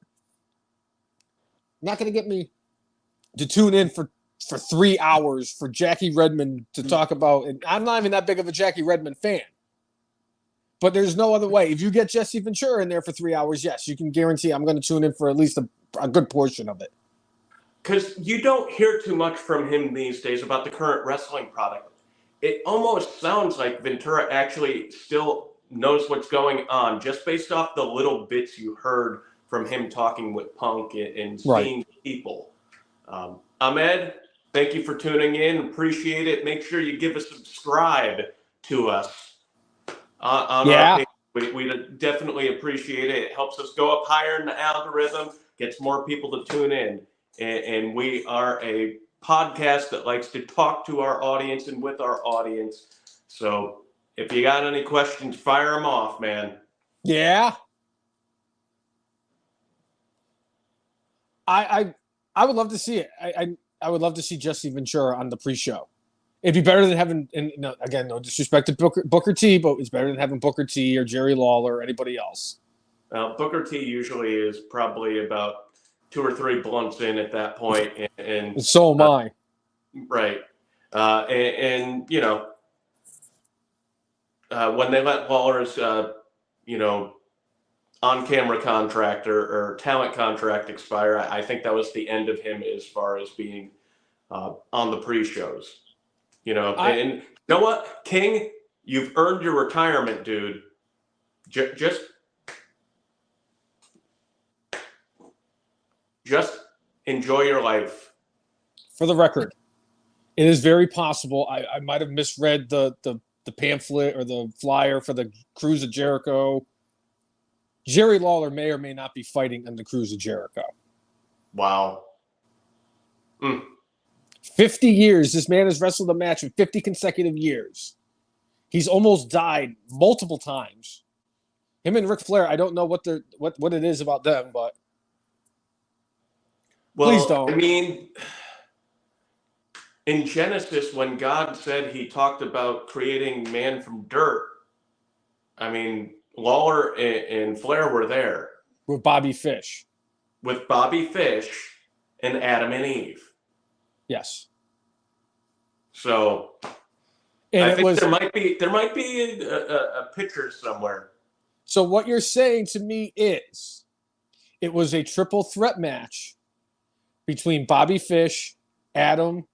Not going to get me to tune in for 3 hours for Jackie Redmond to talk about. And I'm not even that big of a Jackie Redmond fan. But there's no other way. If you get Jesse Ventura in there for 3 hours, yes, you can guarantee I'm going to tune in for at least a good portion of it. Because you don't hear too much from him these days about the current wrestling product. It almost sounds like Ventura actually still knows what's going on, just based off the little bits you heard from him talking with Punk and seeing people. Ahmed, thank you for tuning in. Appreciate it. Make sure you give a subscribe to us on our page. We definitely appreciate it. It helps us go up higher in the algorithm, gets more people to tune in. And we are a podcast that likes to talk to our audience and with our audience. So if you got any questions, fire them off, man. Yeah. I would love to see it. I would love to see Jesse Ventura on the pre-show. It'd be better than having, and again, no disrespect to Booker T, but it's better than having Booker T or Jerry Lawler or anybody else. Booker T usually is probably about 2 or 3 blunts in at that point, and so am I. Right, and you know, when they let Lawler's on-camera contract or talent contract expire, I think that was the end of him as far as being on the pre-shows. And you know what, King, you've earned your retirement, dude. Just enjoy your life. For the record, it is very possible I might have misread the pamphlet or the flyer for the Cruise of Jericho. Jerry Lawler may or may not be fighting in the Cruise of Jericho. Wow. 50 years. This man has wrestled a match in 50 consecutive years. He's almost died multiple times. Him and Ric Flair, I don't know what it is about them, but please don't. I mean, in Genesis, when God said he talked about creating man from dirt, I mean, Lawler and Flair were there. With Bobby Fish. With Bobby Fish and Adam and Eve. Yes. So and I think there might be a picture somewhere. So what you're saying to me is it was a triple threat match between Bobby Fish, Adam,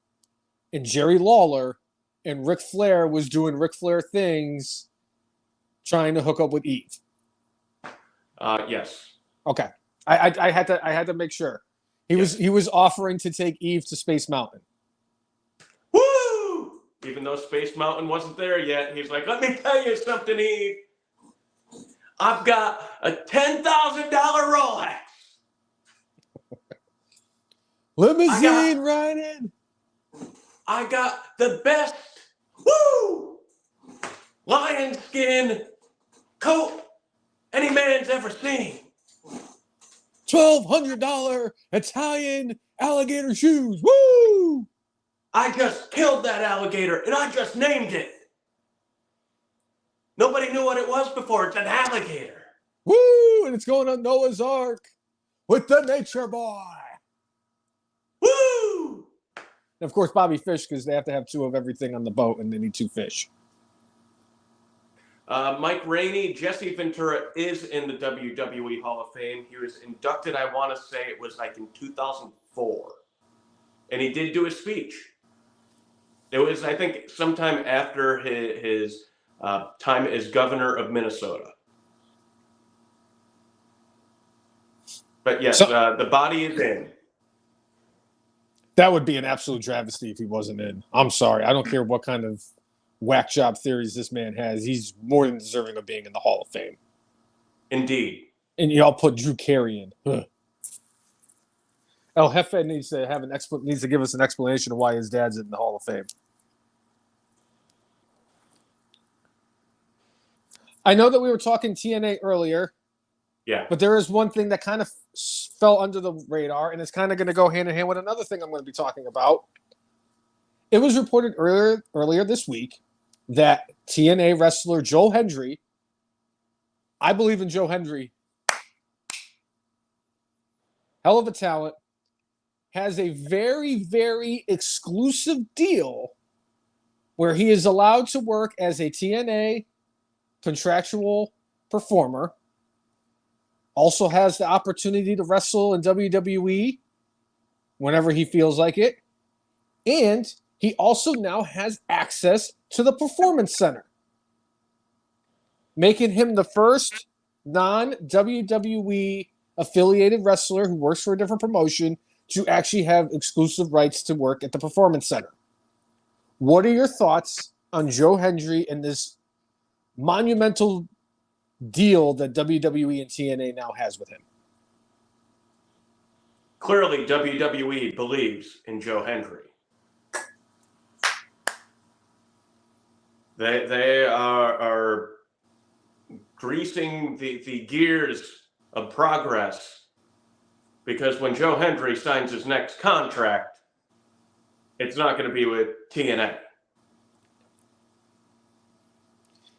and Jerry Lawler, and Ric Flair was doing Ric Flair things trying to hook up with Eve. Yes. Okay. I had to make sure. He was offering to take Eve to Space Mountain. Woo! Even though Space Mountain wasn't there yet, he's like, let me tell you something, Eve. I've got a $10,000 Rolex. Limousine riding. I got the best lion skin coat any man's ever seen. $1,200 Italian alligator shoes. Woo! I just killed that alligator and I just named it. Nobody knew what it was before. It's an alligator. Woo! And it's going on Noah's Ark with the Nature Boy. Woo! And of course, Bobby Fish, because they have to have 2 of everything on the boat and they need 2 fish. Mike Rainey, Jesse Ventura is in the WWE Hall of Fame. He was inducted, I want to say it was like in 2004. And he did do a speech. It was, I think, sometime after his time as governor of Minnesota. But yes, the body is in. That would be an absolute travesty if he wasn't in. I'm sorry. I don't care what kind of whack job theories this man has. He's more than deserving of being in the Hall of Fame. Indeed. And y'all put Drew Carey in. El Jefe needs to give us an explanation of why his dad's in the Hall of Fame. I know that we were talking TNA earlier. Yeah. But there is one thing that kind of fell under the radar, and it's kind of going to go hand in hand with another thing I'm going to be talking about. It was reported earlier this week that TNA wrestler Joe Hendry, I believe in Joe Hendry, hell of a talent, has a very, very exclusive deal where he is allowed to work as a TNA contractual performer. Also has the opportunity to wrestle in WWE whenever he feels like it. And he also now has access to the Performance Center, making him the first non-WWE affiliated wrestler who works for a different promotion to actually have exclusive rights to work at the Performance Center. What are your thoughts on Joe Hendry and this monumental deal that WWE and TNA now has with him? Clearly, WWE believes in Joe Hendry. They are greasing the gears of progress, because when Joe Hendry signs his next contract, it's not going to be with TNA.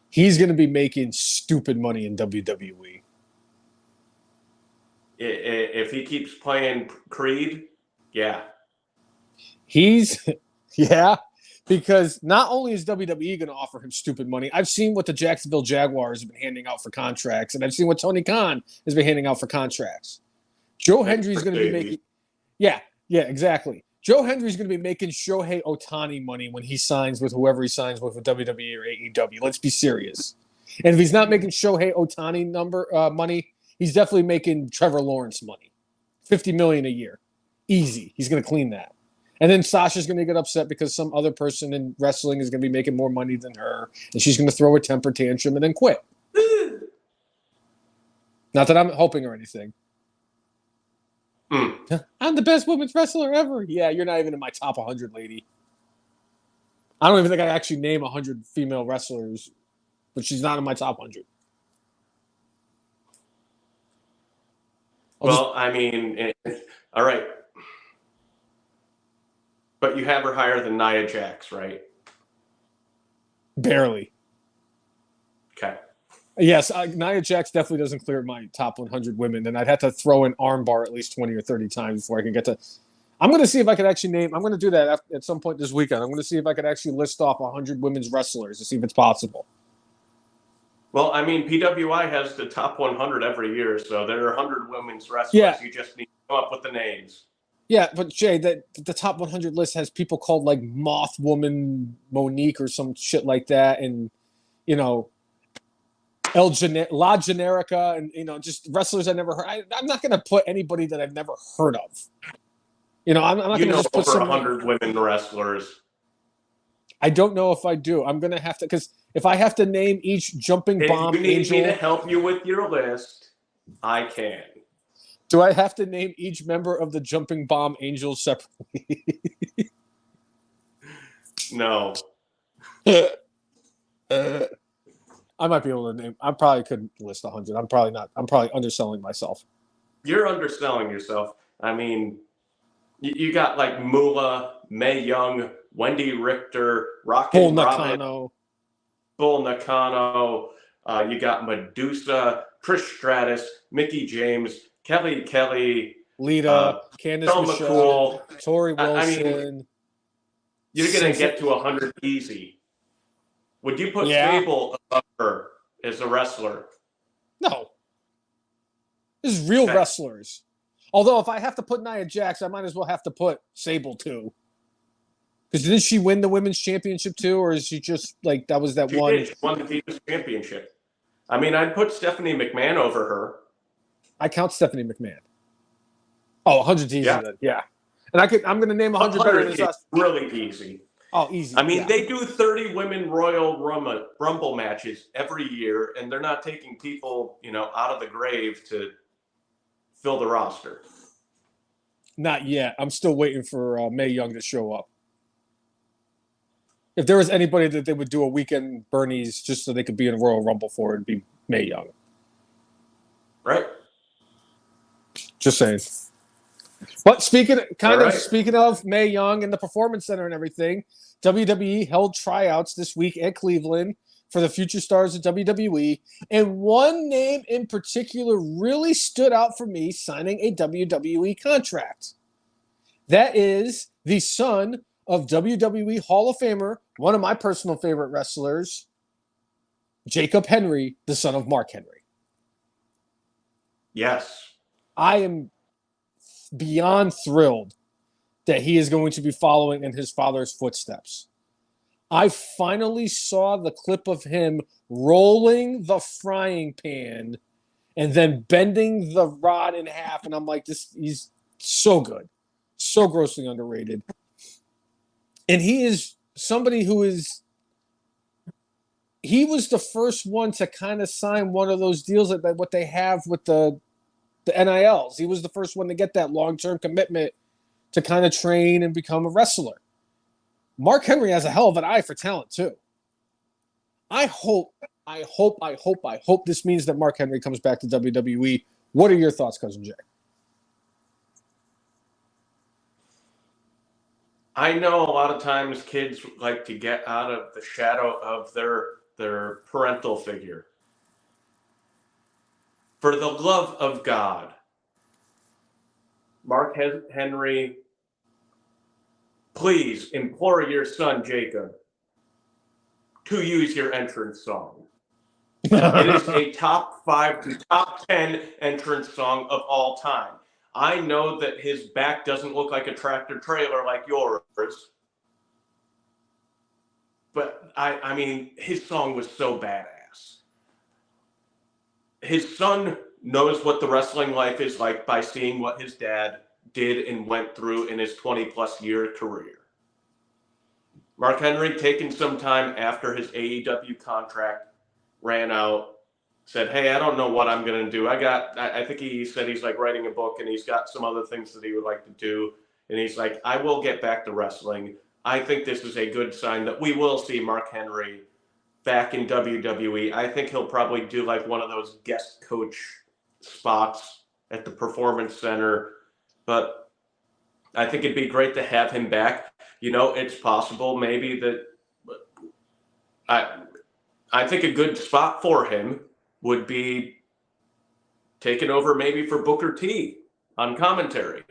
He's going to be making stupid money in WWE. If he keeps playing Creed, yeah. Yeah, because not only is WWE going to offer him stupid money, I've seen what the Jacksonville Jaguars have been handing out for contracts, and I've seen what Tony Khan has been handing out for contracts. Joe Hendry's going to be making, yeah, exactly. Joe Hendry's going to be making Shohei Ohtani money when he signs with whoever he signs with WWE or AEW. Let's be serious. And if he's not making Shohei Ohtani money, he's definitely making Trevor Lawrence money. $50 million a year. Easy. He's going to clean that. And then Sasha's going to get upset because some other person in wrestling is going to be making more money than her, and she's going to throw a temper tantrum and then quit. Not that I'm hoping or anything. I'm the best women's wrestler ever. Yeah, you're not even in my top 100, lady. I don't even think I actually name 100 female wrestlers, but she's not in my top 100. I mean, all right. But you have her higher than Nia Jax, right? Barely. Okay. Yes, Nia Jax definitely doesn't clear my top 100 women, and I'd have to throw an armbar at least 20 or 30 times before I can get to. I'm going to see if I could actually name. I'm going to do that at some point this weekend. I'm going to see if I could actually list off 100 women's wrestlers to see if it's possible. Well, I mean, PWI has the top 100 every year, so there are 100 women's wrestlers. Yeah. You just need to come up with the names. Yeah, but Jay, the top 100 list has people called like Moth Woman Monique or some shit like that, and La Generica, and just wrestlers I never heard. I'm not going to put anybody that I've never heard of. I'm not going to just put over 100 women wrestlers. I don't know if I do. I'm going to have to, because if I have to name each jumping bomb angel. If you need me to help you with your list, I can. Do I have to name each member of the jumping bomb angels separately? No. I might be able to name. I probably couldn't list 100. I'm probably not. I'm probably underselling myself. You're underselling yourself. I mean, you got like Moolah, Mae Young, Wendy Richter, Rockin' Robin, Bull Nakano. You got Medusa, Trish Stratus, Mickey James, Kelly, Lita, Candice Michelle, Tori Wilson. I mean, you're going to get to 100 easy. Would you put Sable above her as a wrestler? No. This is real wrestlers. Although if I have to put Nia Jax, I might as well have to put Sable too. Because didn't she win the women's championship too, or is she just like that was that she one? Did. She won the Divas Championship. I mean, I'd put Stephanie McMahon over her. I count Stephanie McMahon. Oh, 100's easy then. Yeah. And I'm going to name 100 better than us. Really easy. Oh, easy. I mean, they do 30 women Royal Rumble matches every year, and they're not taking people, out of the grave to fill the roster. Not yet. I'm still waiting for Mae Young to show up. If there was anybody that they would do a weekend Bernie's just so they could be in Royal Rumble for, it'd be Mae Young. Right. Just saying. But speaking of Mae Young and the Performance Center and everything, WWE held tryouts this week at Cleveland for the future stars of WWE, and one name in particular really stood out for me signing a WWE contract. That is the son of WWE Hall of Famer, one of my personal favorite wrestlers, Jacob Henry, the son of Mark Henry. Yes. I am beyond thrilled that he is going to be following in his father's footsteps. I finally saw the clip of him rolling the frying pan and then bending the rod in half, and I'm like, he's so good. So grossly underrated. And he is somebody he was the first one to kind of sign one of those deals that what they have with the NILs. He was the first one to get that long-term commitment to kind of train and become a wrestler. Mark Henry has a hell of an eye for talent too. I hope this means that Mark Henry comes back to WWE. What are your thoughts, Cousin Jay? I know a lot of times kids like to get out of the shadow of their parental figure. For the love of God, Mark Henry, please implore your son Jacob to use your entrance song. It is a top 5 to top 10 entrance song of all time. I know that his back doesn't look like a tractor trailer like yours, but I mean, his song was so badass. His son knows what the wrestling life is like by seeing what his dad did and went through in his 20-plus year career. Mark Henry, taking some time after his AEW contract ran out, said, hey, I don't know what I'm going to do. I think he said he's like writing a book and he's got some other things that he would like to do. And he's like, I will get back to wrestling. I think this is a good sign that we will see Mark Henry back in WWE. I think he'll probably do like one of those guest coach spots at the Performance Center. But I think it'd be great to have him back. You know, it's possible maybe that I think a good spot for him would be taking over maybe for Booker T on commentary.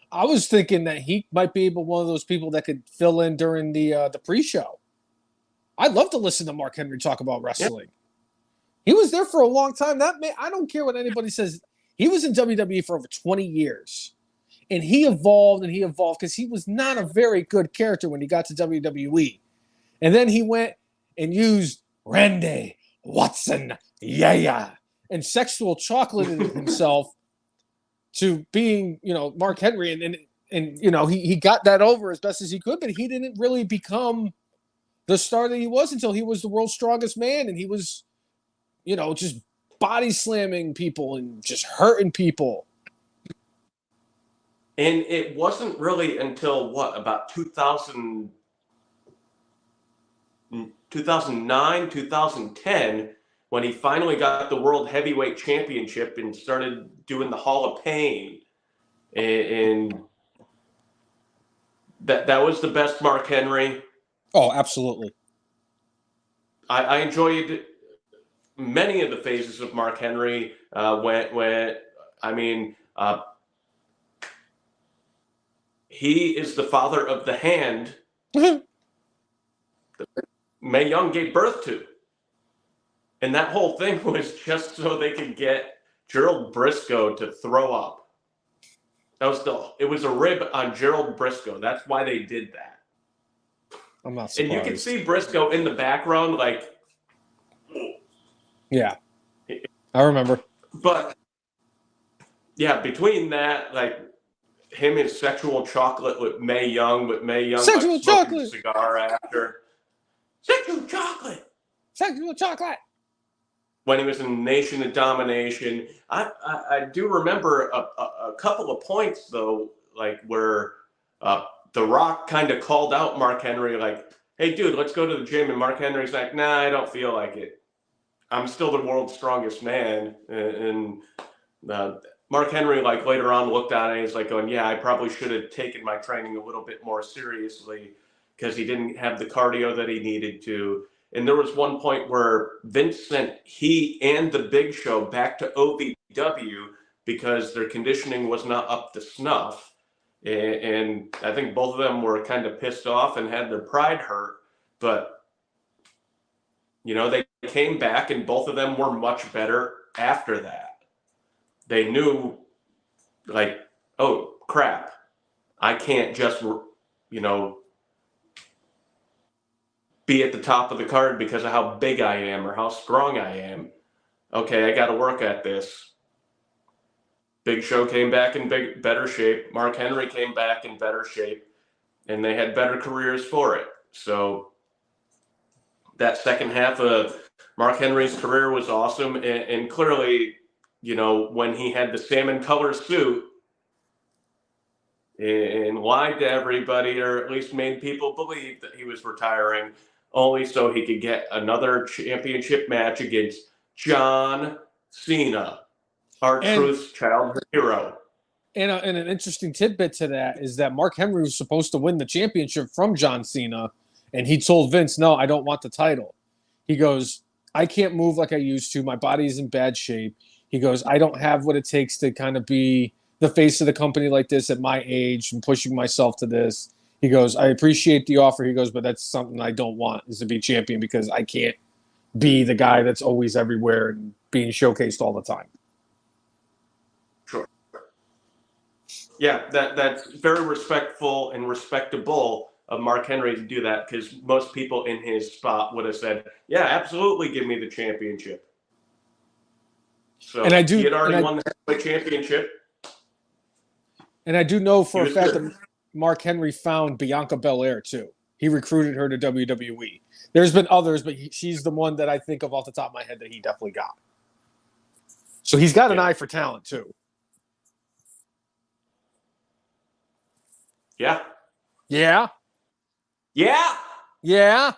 I was thinking that he might be one of those people that could fill in during the pre-show. I'd love to listen to Mark Henry talk about wrestling. Yep. He was there for a long time. I don't care what anybody says. He was in WWE for over 20 years. And he evolved because he was not a very good character when he got to WWE. And then he went and used Randy Watson, yeah, and sexual chocolated himself to being, Mark Henry. And he got that over as best as he could, but he didn't really become the star that he was until he was the world's strongest man. And he was, just body slamming people and just hurting people. And it wasn't really until about 2009, 2010, when he finally got the World Heavyweight Championship and started doing the Hall of Pain. And that was the best Mark Henry. Oh, absolutely. I enjoyed many of the phases of Mark Henry. He is the father of the hand that Mae Young gave birth to. And that whole thing was just so they could get Gerald Briscoe to throw up. It was a rib on Gerald Briscoe. That's why they did that. I'm not surprised. And you can see Briscoe in the background, like. Yeah. I remember. But, yeah, between that, like, him and sexual chocolate with Mae Young, sexual like, chocolate a cigar after. Sexual chocolate. Sexual chocolate. when he was in Nation of Domination. I do remember a couple of points, though, like where The Rock kind of called out Mark Henry, like, hey, dude, let's go to the gym. And Mark Henry's like, nah, I don't feel like it. I'm still the world's strongest man. And Mark Henry, like, later on looked at it and he's like going, yeah, I probably should have taken my training a little bit more seriously because he didn't have the cardio that he needed to. And there was one point where Vince sent he and the Big Show back to OVW because their conditioning was not up to snuff. And I think both of them were kind of pissed off and had their pride hurt. But, you know, they came back and both of them were much better after that. They knew, like, oh, crap, I can't just, you know, be at the top of the card because of how big I am or how strong I am. Okay, I got to work at this. Big Show came back in better shape. Mark Henry came back in better shape, and they had better careers for it. So that second half of Mark Henry's career was awesome, and clearly, you know, when he had the salmon color suit and lied to everybody, or at least made people believe that he was retiring, only so he could get another championship match against John Cena, our truth's childhood hero. And an interesting tidbit to that is that Mark Henry was supposed to win the championship from John Cena, and he told Vince, no, I don't want the title. He goes, I can't move like I used to. My body's in bad shape. He goes, I don't have what it takes to kind of be the face of the company like this at my age and pushing myself to this. He goes, I appreciate the offer. He goes, but that's something I don't want, is to be champion, because I can't be the guy that's always everywhere and being showcased all the time. Sure. Yeah, that's very respectful and respectable of Mark Henry to do that, because most people in his spot would have said, yeah, absolutely, give me the championship. So and I do, he had already won the championship. And I do know for a fact that Mark Henry found Bianca Belair too. He recruited her to WWE. There's been others, but she's the one that I think of off the top of my head that he definitely got. So he's got an eye for talent too. Yeah. Yeah. Yeah. Yeah.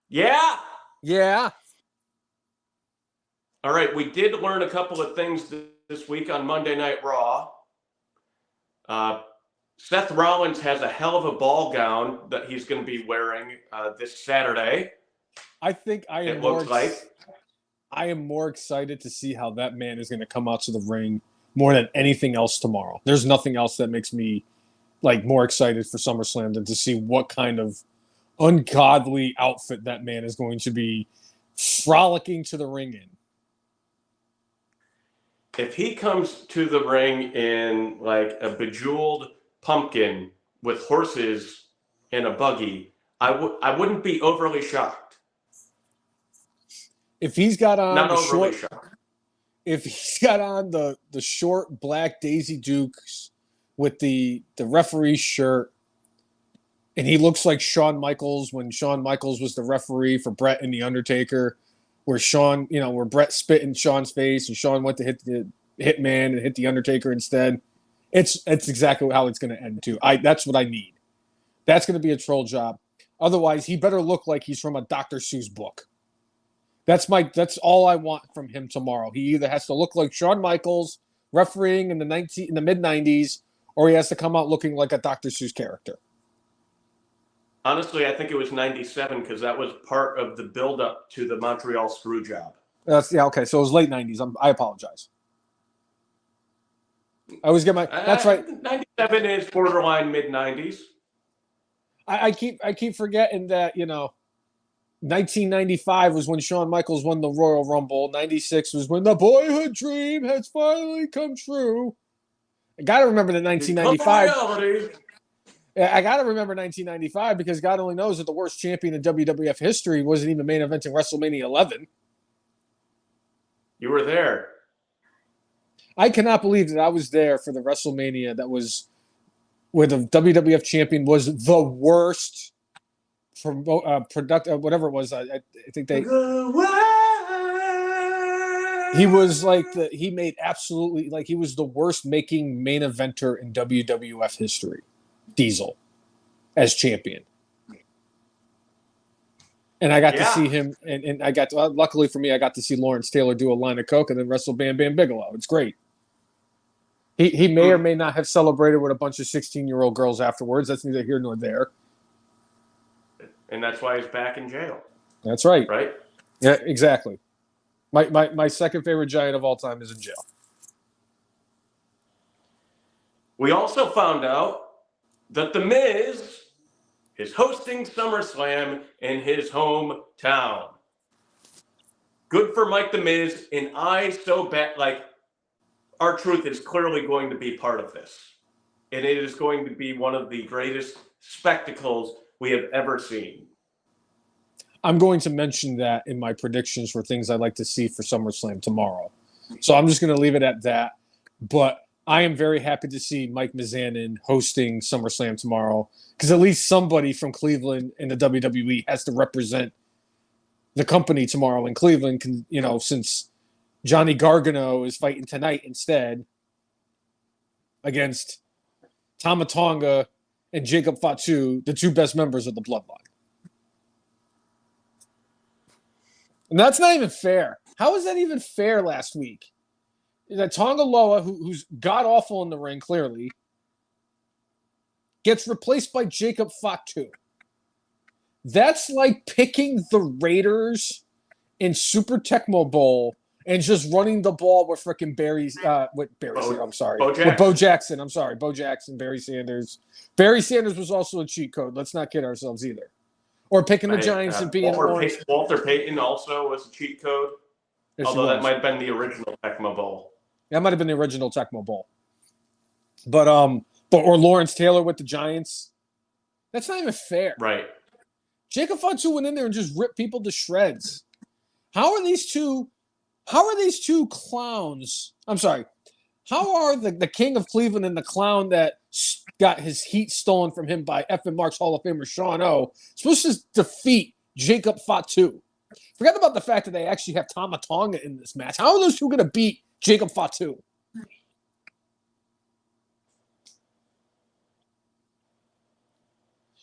Yeah. Yeah. All right, we did learn a couple of things this week on Monday Night Raw. Seth Rollins has a hell of a ball gown that he's going to be wearing this Saturday. I think I am more excited to see how that man is going to come out to the ring more than anything else tomorrow. There's nothing else that makes me like more excited for SummerSlam than to see what kind of ungodly outfit that man is going to be frolicking to the ring in. If he comes to the ring in like a bejeweled pumpkin with horses and a buggy, I wouldn't be overly shocked. If he's got on if he's got on the short black Daisy Dukes with the referee shirt, and he looks like Shawn Michaels when Shawn Michaels was the referee for Bret and The Undertaker, where where Bret spit in Shawn's face and Shawn went to hit the Hitman and hit The Undertaker instead. It's exactly how it's going to end too. That's what I need. That's going to be a troll job. Otherwise, he better look like he's from a Dr. Seuss book. That's all I want from him tomorrow. He either has to look like Shawn Michaels refereeing in the mid 90s, or he has to come out looking like a Dr. Seuss character. Honestly, I think it was 97 because that was part of the build-up to the Montreal screw job. Okay. So it was late 90s. I apologize. I always get that's right. 97 is borderline mid 90s. I keep forgetting that, 1995 was when Shawn Michaels won the Royal Rumble. 96 was when the boyhood dream has finally come true. I got to remember the 1995. I got to remember 1995 because God only knows that the worst champion in WWF history wasn't even main eventing WrestleMania 11. You were there. I cannot believe that I was there for the WrestleMania that was where the WWF champion was the worst product, whatever it was. I think they. He was like he made absolutely like he was the worst making main eventer in WWF history. Diesel as champion. And I got to see him, and I got to, luckily for me, I got to see Lawrence Taylor do a line of coke and then wrestle Bam Bam Bigelow. It's great. He may or may not have celebrated with a bunch of 16-year-old girls afterwards. That's neither here nor there. And that's why he's back in jail. That's right. Right? Yeah, exactly. My second favorite giant of all time is in jail. We also found out that The Miz is hosting SummerSlam in his hometown. Good for Mike The Miz, and I so bet R-Truth is clearly going to be part of this. And it is going to be one of the greatest spectacles we have ever seen. I'm going to mention that in my predictions for things I'd like to see for SummerSlam tomorrow. So I'm just going to leave it at that. But I am very happy to see Mike Mizanin hosting SummerSlam tomorrow, because at least somebody from Cleveland in the WWE has to represent the company tomorrow in Cleveland, since Johnny Gargano is fighting tonight instead against Tama Tonga and Jacob Fatu, the two best members of the Bloodline. And that's not even fair. How is that even fair last week? That Tonga Loa, who's god-awful in the ring, clearly, gets replaced by Jacob Fatu. That's like picking the Raiders in Super Tecmo Bowl and just running the ball with freaking Bo Jackson. I'm sorry, Bo Jackson, Barry Sanders. Barry Sanders was also a cheat code. Let's not kid ourselves either. Or picking the Giants and being Walter Payton also was a cheat code. Yes, although that might have been the original Tecmo Bowl. That might have been the original Tecmo Bowl. But or Lawrence Taylor with the Giants. That's not even fair. Right. Jacob Fatu went in there and just ripped people to shreds. How are these two clowns? I'm sorry. How are the King of Cleveland and the clown that got his heat stolen from him by effing Marks Hall of Famer Sean O supposed to defeat Jacob Fatu? Forget about the fact that they actually have Tama Tonga in this match. How are those two going to beat Jacob Fatu?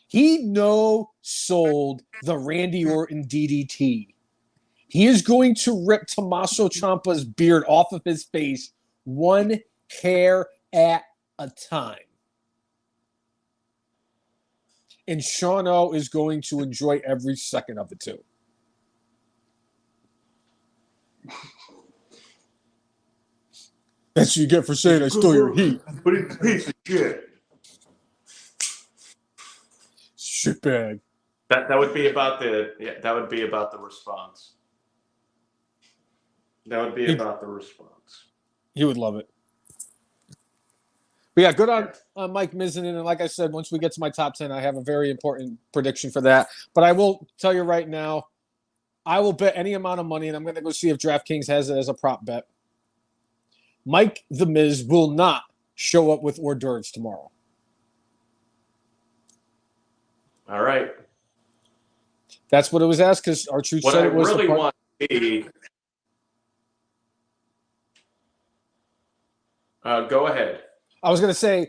He no-sold the Randy Orton DDT. He is going to rip Tommaso Ciampa's beard off of his face one hair at a time. And Sean O is going to enjoy every second of it too. That's what you get for saying I stole your heat. But it's a piece of shit. Shitbag. That would be about the response. That would be about the response. He would love it. But yeah, good on Mike Mizanin. And like I said, once we get to my top 10, I have a very important prediction for that. But I will tell you right now, I will bet any amount of money, and I'm going to go see if DraftKings has it as a prop bet. Mike The Miz will not show up with hors d'oeuvres tomorrow. All right. That's what it was asked, because our truth said it was. What I really want to see. Go ahead. I was going to say,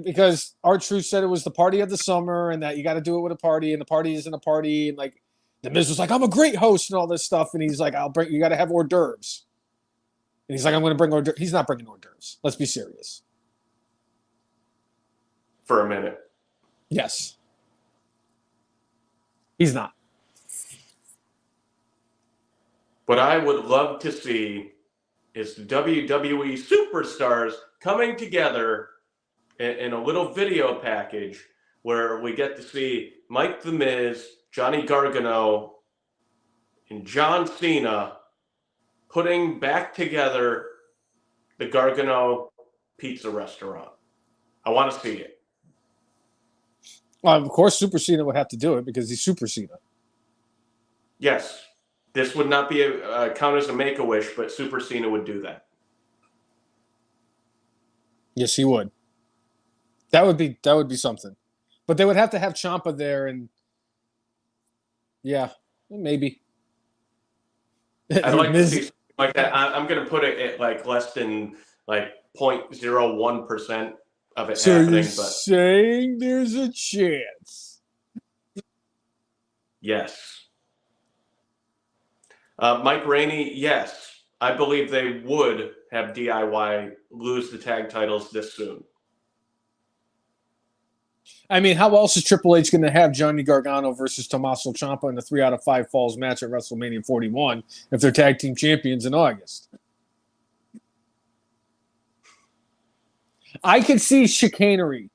because our truth said it was the party of the summer, and that you got to do it with a party, and the party isn't a party, and like the Miz was like, I'm a great host and all this stuff, and he's like, you got to have hors d'oeuvres, and he's like, I'm going to bring hors d'oeuvres. He's not bringing hors d'oeuvres. Let's be serious. For a minute. Yes. He's not. What I would love to see is the WWE superstars coming together in a little video package where we get to see Mike The Miz, Johnny Gargano, and John Cena putting back together the Gargano Pizza Restaurant. I want to see it. Of course, Super Cena would have to do it because he's Super Cena. Yes. This would not be count as a Make-A-Wish, but Super Cena would do that. Yes, he would. That would be something. But they would have to have Ciampa there, and yeah, maybe. I'd like to see like that. I'm going to put it at like less than like 0.01% of it So you're happening, but saying there's a chance? yes. Mike Rainey, yes. I believe they would have DIY lose the tag titles this soon. I mean, how else is Triple H going to have Johnny Gargano versus Tommaso Ciampa in a 3 out of 5 falls match at WrestleMania 41 if they're tag team champions in August? I can see chicanery.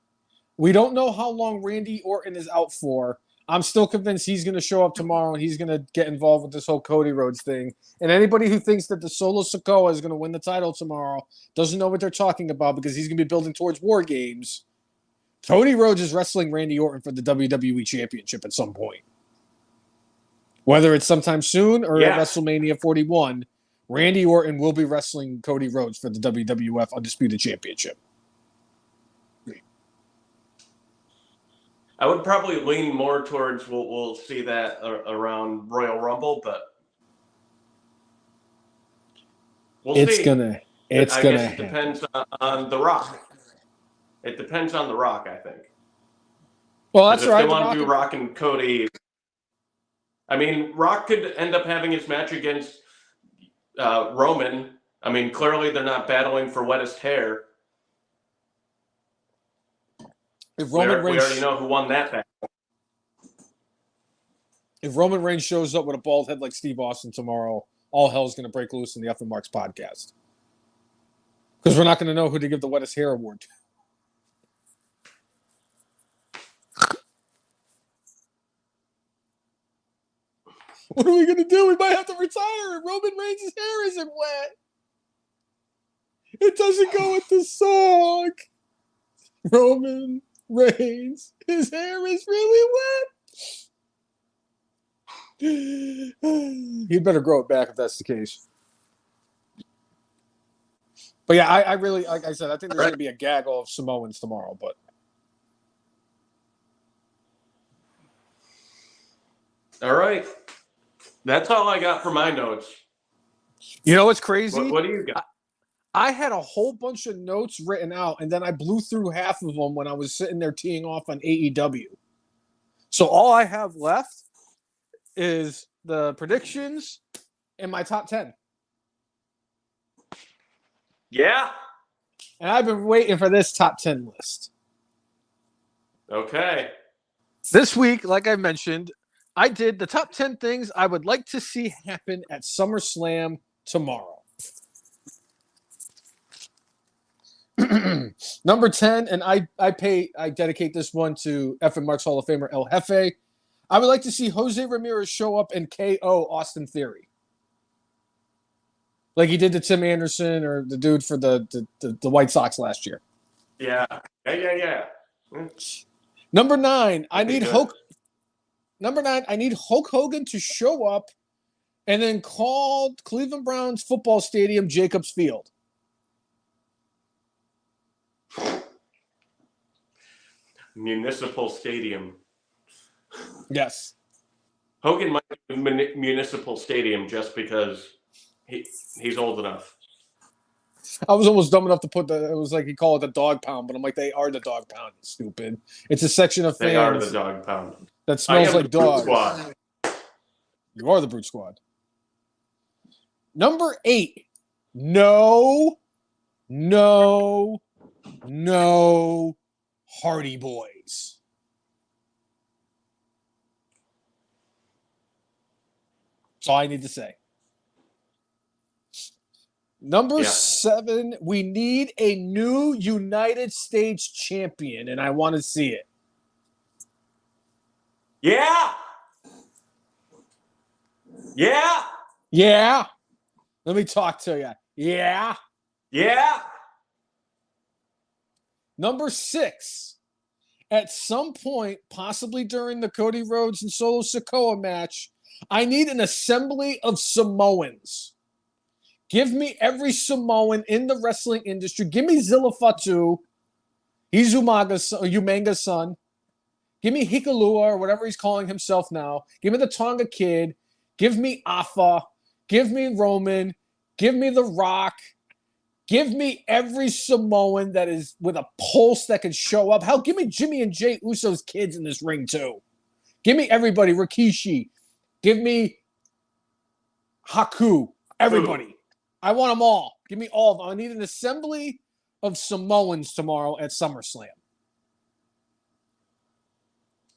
We don't know how long Randy Orton is out for. I'm still convinced he's going to show up tomorrow and he's going to get involved with this whole Cody Rhodes thing. And anybody who thinks that the Solo Sikoa is going to win the title tomorrow doesn't know what they're talking about because he's going to be building towards War Games. Cody Rhodes is wrestling Randy Orton for the WWE Championship at some point. Whether it's sometime soon or at WrestleMania 41, Randy Orton will be wrestling Cody Rhodes for the WWF Undisputed Championship. I would probably lean more towards we'll see that around Royal Rumble, but we'll see. It's gonna it depends on The Rock. It depends on The Rock, I think. Well, that's if right. They want to do Rock and Cody. I mean, Rock could end up having his match against Roman. I mean, clearly they're not battling for wettest hair. If Roman we already know who won that battle. If Roman Reigns shows up with a bald head like Steve Austin tomorrow, all hell's going to break loose in the F and Marks podcast. Because we're not going to know who to give the wettest hair award to. What are we going to do? We might have to retire. Roman Reigns' hair isn't wet. It doesn't go with the song. Roman Reigns, his hair is really wet. He'd better grow it back if that's the case. But yeah, I really, like I said, I think there's going to be a gaggle of Samoans tomorrow. But all right, that's all I got for my notes. You know what's crazy? What do you got? I had a whole bunch of notes written out, and then I blew through half of them when I was sitting there teeing off on AEW. So all I have left is the predictions and my top 10. Yeah. And I've been waiting for this top 10 list. Okay. This week, like I mentioned, I did the top 10 things I would like to see happen at SummerSlam tomorrow. Number 10, and I dedicate this one to F and Marks Hall of Famer El Jefe. I would like to see Jose Ramirez show up and KO Austin Theory. Like he did to Tim Anderson or the dude for the White Sox last year. Yeah. Number 9, I need Hulk Hogan to show up and then call Cleveland Browns football stadium Jacobs Field. Municipal Stadium. Yes. Hogan might be Municipal Stadium just because he's old enough. I was almost dumb enough to put it was like he called it the dog pound, but I'm like, they are the dog pound, stupid. It's a section of fans. They are the dog pound. That smells like dogs. Squad. You are the Brute Squad. Number 8. No Hardy Boys. That's all I need to say. Number 7, we need a new United States champion, and I want to see it. Yeah. Let me talk to you. Yeah. Number 6, at some point, possibly during the Cody Rhodes and Solo Sikoa match, I need an assembly of Samoans. Give me every Samoan in the wrestling industry. Give me Zilla Fatu. He's Umanga's son. Give me Hikalua or whatever he's calling himself now. Give me the Tonga Kid. Give me Afa. Give me Roman. Give me The Rock. Give me every Samoan that is with a pulse that can show up. Hell, give me Jimmy and Jay Uso's kids in this ring too. Give me everybody. Rikishi. Give me Haku. Everybody. I want them all. Give me all of them. I need an assembly of Samoans tomorrow at SummerSlam.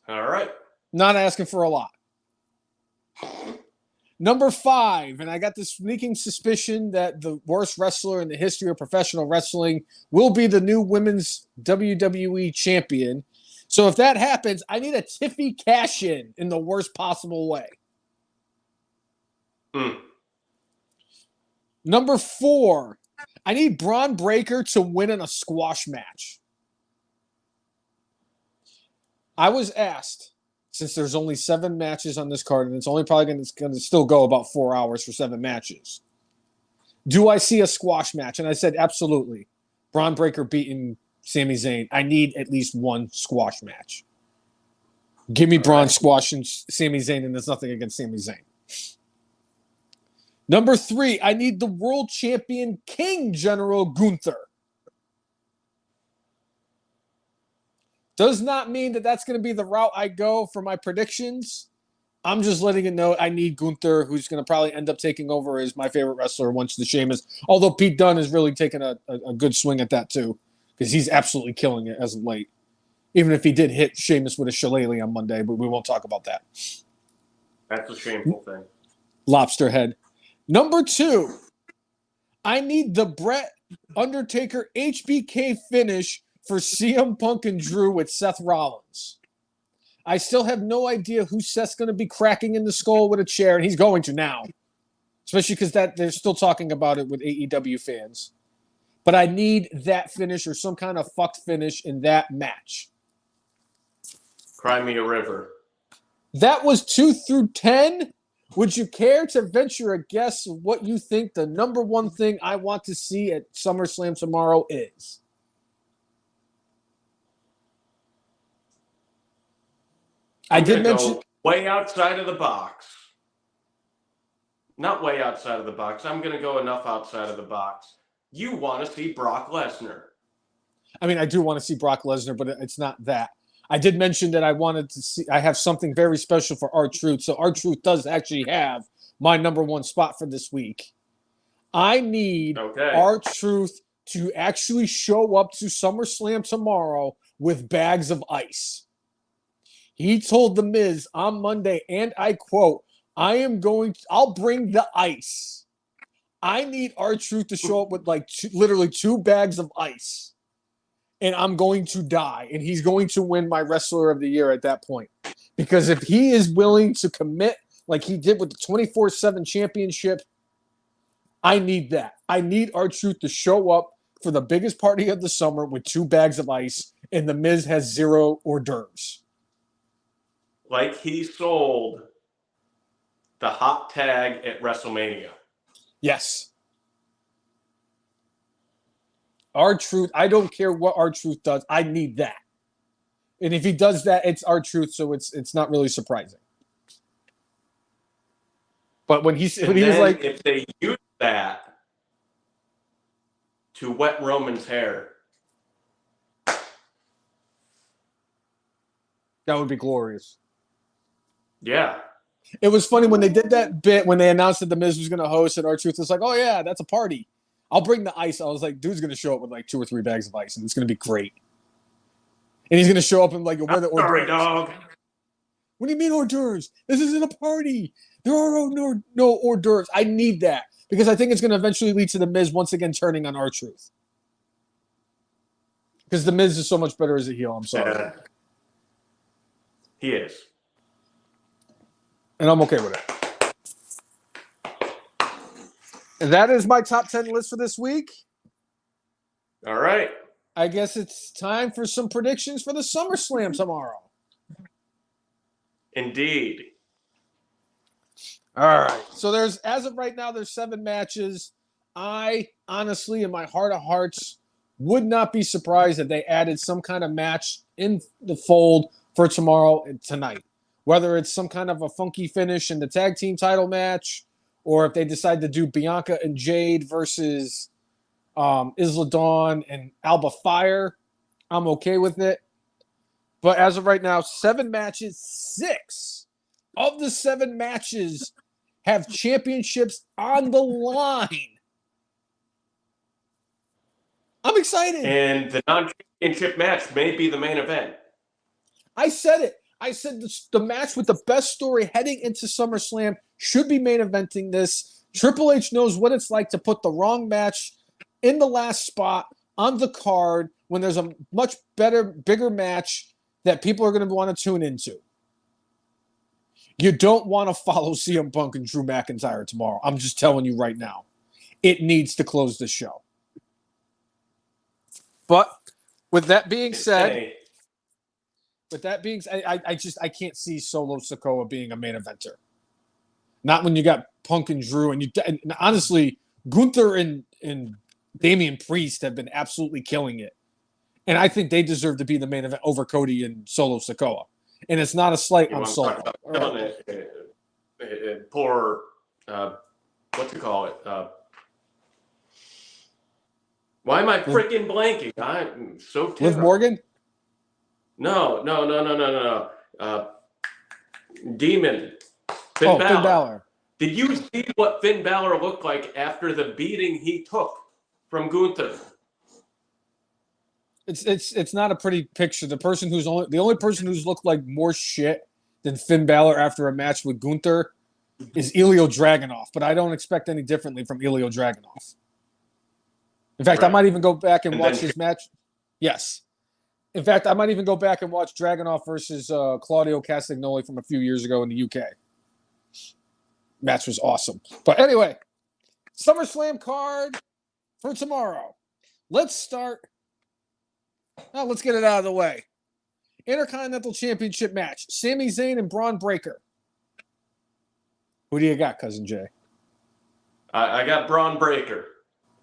All right. Not asking for a lot. Number 5, and I got this sneaking suspicion that the worst wrestler in the history of professional wrestling will be the new women's WWE champion. So if that happens, I need a Tiffy cash-in the worst possible way. Number 4, I need Braun Breaker to win in a squash match. I was asked, since there's only 7 matches on this card, and it's only probably going to still go about 4 hours for 7 matches, do I see a squash match? And I said, absolutely. Braun Breaker beating Sami Zayn. I need at least one squash match. Give me Braun squashing Sami Zayn, and there's nothing against Sami Zayn. Number 3, I need the world champion King General Gunther. Does not mean that that's going to be the route I go for my predictions. I'm just letting it know I need Gunther, who's going to probably end up taking over as my favorite wrestler once the Sheamus. Although Pete Dunne has really taken a good swing at that too, because he's absolutely killing it as of late. Even if he did hit Sheamus with a shillelagh on Monday, but we won't talk about that. That's a shameful thing. Lobster head. Number 2, I need the Bret Undertaker HBK finish for CM Punk and Drew with Seth Rollins. I still have no idea who Seth's going to be cracking in the skull with a chair, and he's going to now. Especially because they're still talking about it with AEW fans. But I need that finish or some kind of fucked finish in that match. Cry me a river. That was 2 through 10. Would you care to venture a guess of what you think the number 1 thing I want to see at SummerSlam tomorrow is? I did mention way outside of the box. Not way outside of the box. I'm going to go enough outside of the box. You want to see Brock Lesnar. I mean, I do want to see Brock Lesnar, but it's not that. I did mention that I wanted to see, I have something very special for R-Truth. So R-Truth does actually have my number 1 spot for this week. I need R-Truth to actually show up to SummerSlam tomorrow with bags of ice. He told The Miz on Monday, and I quote, I'll bring the ice. I need R-Truth to show up with literally 2 bags of ice. And I'm going to die. And he's going to win my Wrestler of the Year at that point. Because if he is willing to commit like he did with the 24/7 championship, I need that. I need R-Truth to show up for the biggest party of the summer with 2 bags of ice. And The Miz has 0 hors d'oeuvres. Like he sold the hot tag at WrestleMania. Yes. R-Truth, I don't care what R-Truth does. I need that. And if he does that, it's R-Truth, so it's not really surprising. But when he was like, if they use that to wet Roman's hair, that would be glorious. Yeah. It was funny when they did that bit, when they announced that The Miz was going to host, and R-Truth was like, oh, yeah, that's a party. I'll bring the ice. I was like, dude's going to show up with 2 or 3 bags of ice, and it's going to be great. And he's going to show up and where the hors d'oeuvres. Dog. What do you mean hors d'oeuvres? This isn't a party. There are no hors d'oeuvres. I need that because I think it's going to eventually lead to The Miz once again turning on R-Truth. Because The Miz is so much better as a heel. I'm sorry. He is. And I'm okay with it. And that is my top 10 list for this week. All right. I guess it's time for some predictions for the SummerSlam tomorrow. Indeed. All right. So as of right now, there's 7 matches. I honestly, in my heart of hearts, would not be surprised if they added some kind of match in the fold for tomorrow and tonight. Whether it's some kind of a funky finish in the tag team title match, or if they decide to do Bianca and Jade versus Isla Dawn and Alba Fire, I'm okay with it. But as of right now, 7 matches, 6 of the 7 matches have championships on the line. I'm excited. And the non-championship match may be the main event. I said it. I said the match with the best story heading into SummerSlam should be main eventing this. Triple H knows what it's like to put the wrong match in the last spot on the card when there's a much better, bigger match that people are going to want to tune into. You don't want to follow CM Punk and Drew McIntyre tomorrow. I'm just telling you right now. It needs to close the show. But with that being said, I can't see Solo Sikoa being a main eventer. Not when you got Punk and Drew, and honestly, Gunther and Damian Priest have been absolutely killing it, and I think they deserve to be the main event over Cody and Solo Sikoa. And it's not a slight on Solo. Poor, what you call it? Why am I freaking blanking? I'm so terrible. Liv Morgan? No. Demon. Finn Balor. Did you see what Finn Balor looked like after the beating he took from Gunther? It's not a pretty picture. The only person who's looked like more shit than Finn Balor after a match with Gunther is Ilya Dragunov, but I don't expect any differently from Ilya Dragunov. In fact, right. I might even go back and watch his match. Yes. In fact, I might even go back and watch Dragunov versus Claudio Castagnoli from a few years ago in the UK. Match was awesome. But anyway, SummerSlam card for tomorrow. Let's start. Now let's get it out of the way. Intercontinental Championship match. Sami Zayn and Braun Breaker. Who do you got, Cousin Jay? I got Braun Breaker.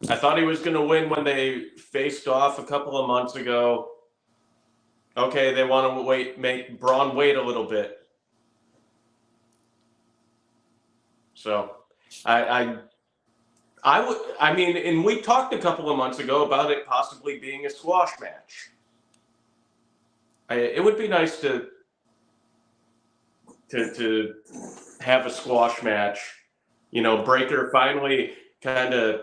I thought he was going to win when they faced off a couple of months ago. Okay, they want to make Braun wait a little bit. So, I mean, and we talked a couple of months ago about it possibly being a squash match. It would be nice to have a squash match. You know, Breaker finally kind of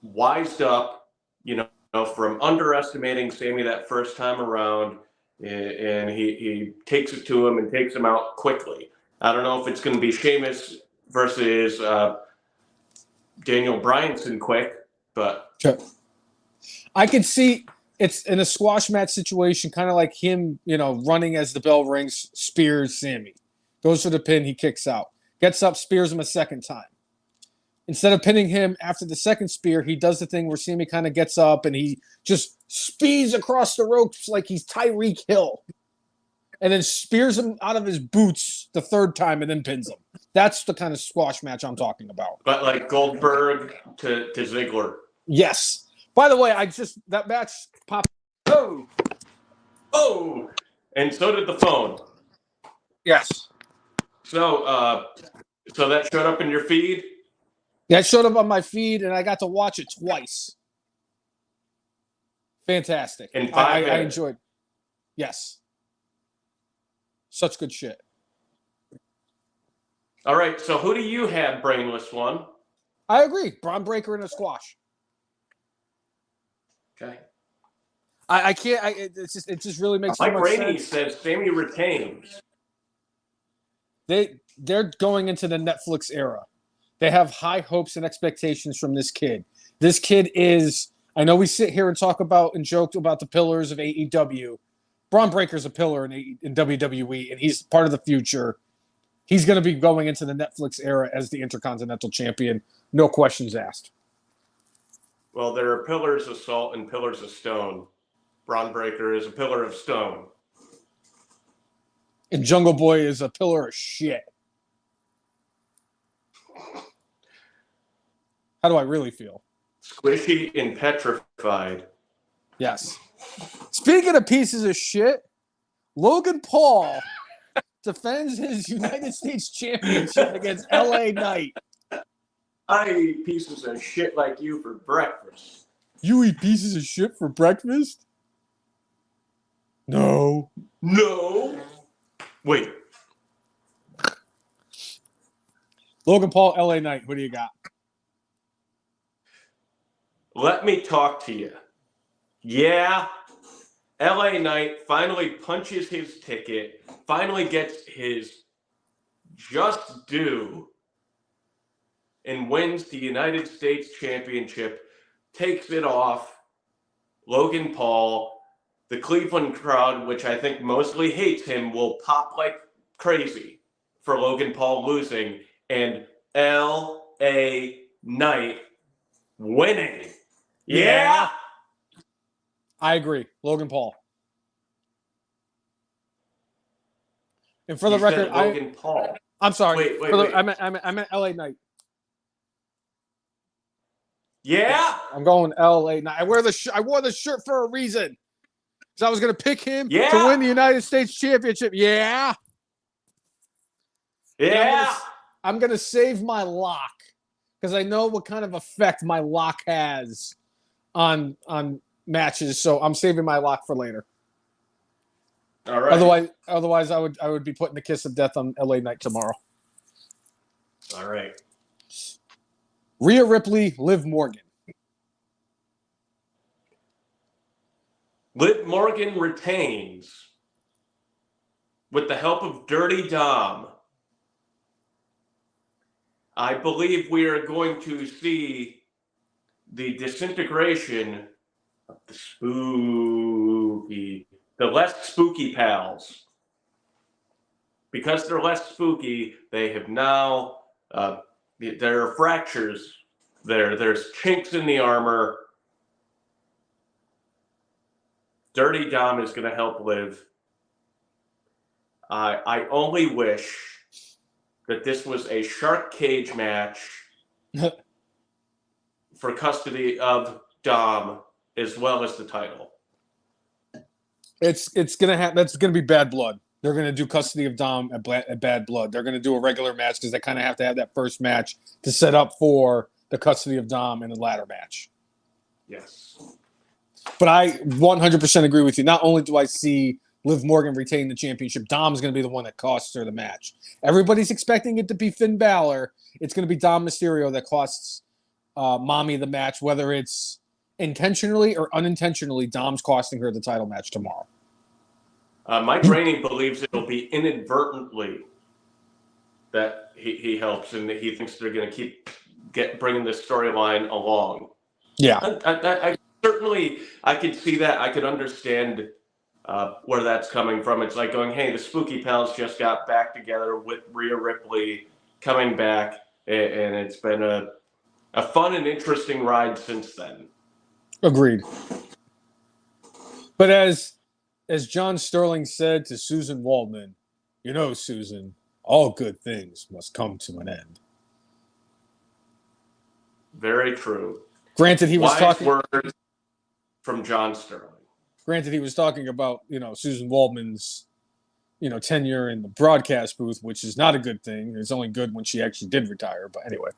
wised up, you know, from underestimating Sami that first time around, and he takes it to him and takes him out quickly. I don't know if it's going to be Sheamus versus Daniel Bryanson quick, but I could see it's in a squash match situation, kind of like him, you know, running as the bell rings, spears Sami, goes for the pin, he kicks out, gets up, spears him a second time. Instead of pinning him after the second spear, he does the thing where Sami kind of gets up and he just speeds across the ropes like he's Tyreek Hill. And then spears him out of his boots the third time and then pins him. That's the kind of squash match I'm talking about. But like Goldberg to Ziggler. Yes. By the way, that match popped. Oh! And so did the phone. Yes. So that showed up in your feed? Yeah, it showed up on my feed, and I got to watch it twice. Fantastic. In 5 minutes. I enjoyed. Yes. Such good shit. All right, so who do you have, Brainless One? I agree. Braun Breaker in a squash. Okay. I can't. It just really makes Mike so much Rainey sense. says Sami retains. They're going into the Netflix era. They have high hopes and expectations from this kid. This kid is. I know we sit here and talk about and joke about the pillars of AEW. Braun Breaker's a pillar in WWE, and he's part of the future. He's going to be going into the Netflix era as the Intercontinental Champion. No questions asked. Well, there are pillars of salt and pillars of stone. Braun Breaker is a pillar of stone. And Jungle Boy is a pillar of shit. How do I really feel? Squishy and petrified. Yes. Speaking of pieces of shit, Logan Paul defends his United States Championship against LA Knight. I eat pieces of shit like you for breakfast. You eat pieces of shit for breakfast? No. No. Wait. Logan Paul, LA Knight, what do you got? Let me talk to you. Yeah, LA Knight finally punches his ticket, finally gets his just due, and wins the United States Championship, takes it off Logan Paul. The Cleveland crowd, which I think mostly hates him, will pop like crazy for Logan Paul losing, and LA Knight winning. Yeah. I agree. Logan Paul. And for the You record, said Logan Paul. I'm sorry. Wait. I meant LA Knight. Yeah. I'm going LA Knight. I wore the shirt for a reason. Because I was going to pick him to win the United States Championship. Yeah. I'm going to save my lock. Because I know what kind of effect my lock has on matches. So I'm saving my lock for later. All right. Otherwise, I would be putting the kiss of death on LA Knight tomorrow. All right. Rhea Ripley, Liv Morgan. Liv Morgan retains with the help of Dirty Dom. I believe we are going to see the disintegration of the less spooky pals. Because they're less spooky, they have now, there are fractures there. There's chinks in the armor. Dirty Dom is going to help Liv. I only wish that this was a shark cage match for custody of Dom as well as the title. It's gonna that's gonna be bad blood. They're gonna do custody of Dom at bad blood. They're gonna do a regular match because they kind of have to have that first match to set up for the custody of Dom in the ladder match. Yes. But I 100% agree with you. Not only do I see Liv Morgan retain the championship, Dom's going to be the one that costs her the match. Everybody's expecting it to be Finn Balor. It's going to be Dom Mysterio that costs Mommy the match, whether it's intentionally or unintentionally. Dom's costing her the title match tomorrow. Mike Rainey believes it'll be inadvertently that he helps, and that he thinks they're going to keep bringing this storyline along. Yeah. I certainly, I could see that. I could understand where that's coming from. It's like going, hey, the Spooky Pals just got back together with Rhea Ripley coming back, and it's been a fun and interesting ride since then. Agreed. But as John Sterling said to Susan Waldman, you know, Susan, all good things must come to an end. Very true. Granted, he was talking words from John Sterling. Granted, he was talking about, Susan Waldman's, tenure in the broadcast booth, which is not a good thing. It's only good when she actually did retire. But anyway.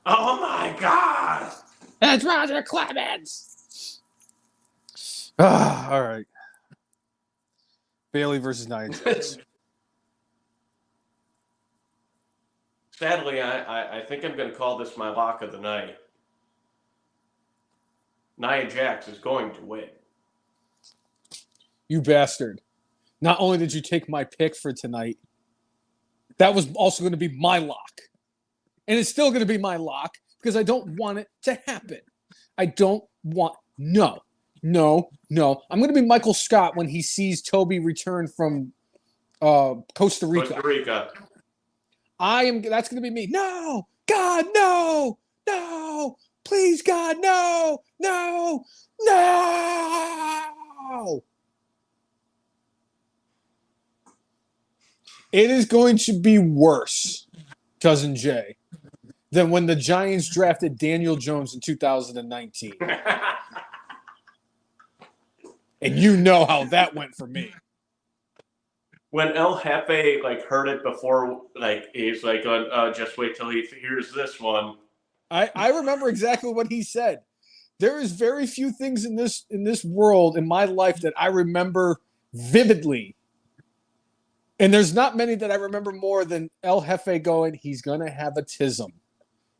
Oh my God! It's Roger Clemens. All right. Bailey versus Nia Jax. Sadly, I think I'm going to call this my lock of the night. Nia Jax is going to win. You bastard. Not only did you take my pick for tonight, that was also going to be my lock. And it's still going to be my lock because I don't want it to happen. I don't want... No. I'm going to be Michael Scott when he sees Toby return from Costa Rica. That's going to be me. No! God, no! No! Please, God, no! No! It is going to be worse, Cousin Jay, than when the Giants drafted Daniel Jones in 2019. And you know how that went for me. when El Jefe heard it before, he's just wait till he hears this one. I remember exactly what he said. There is very few things in this world in my life that I remember vividly. And there's not many that I remember more than El Jefe going, he's gonna have a tism.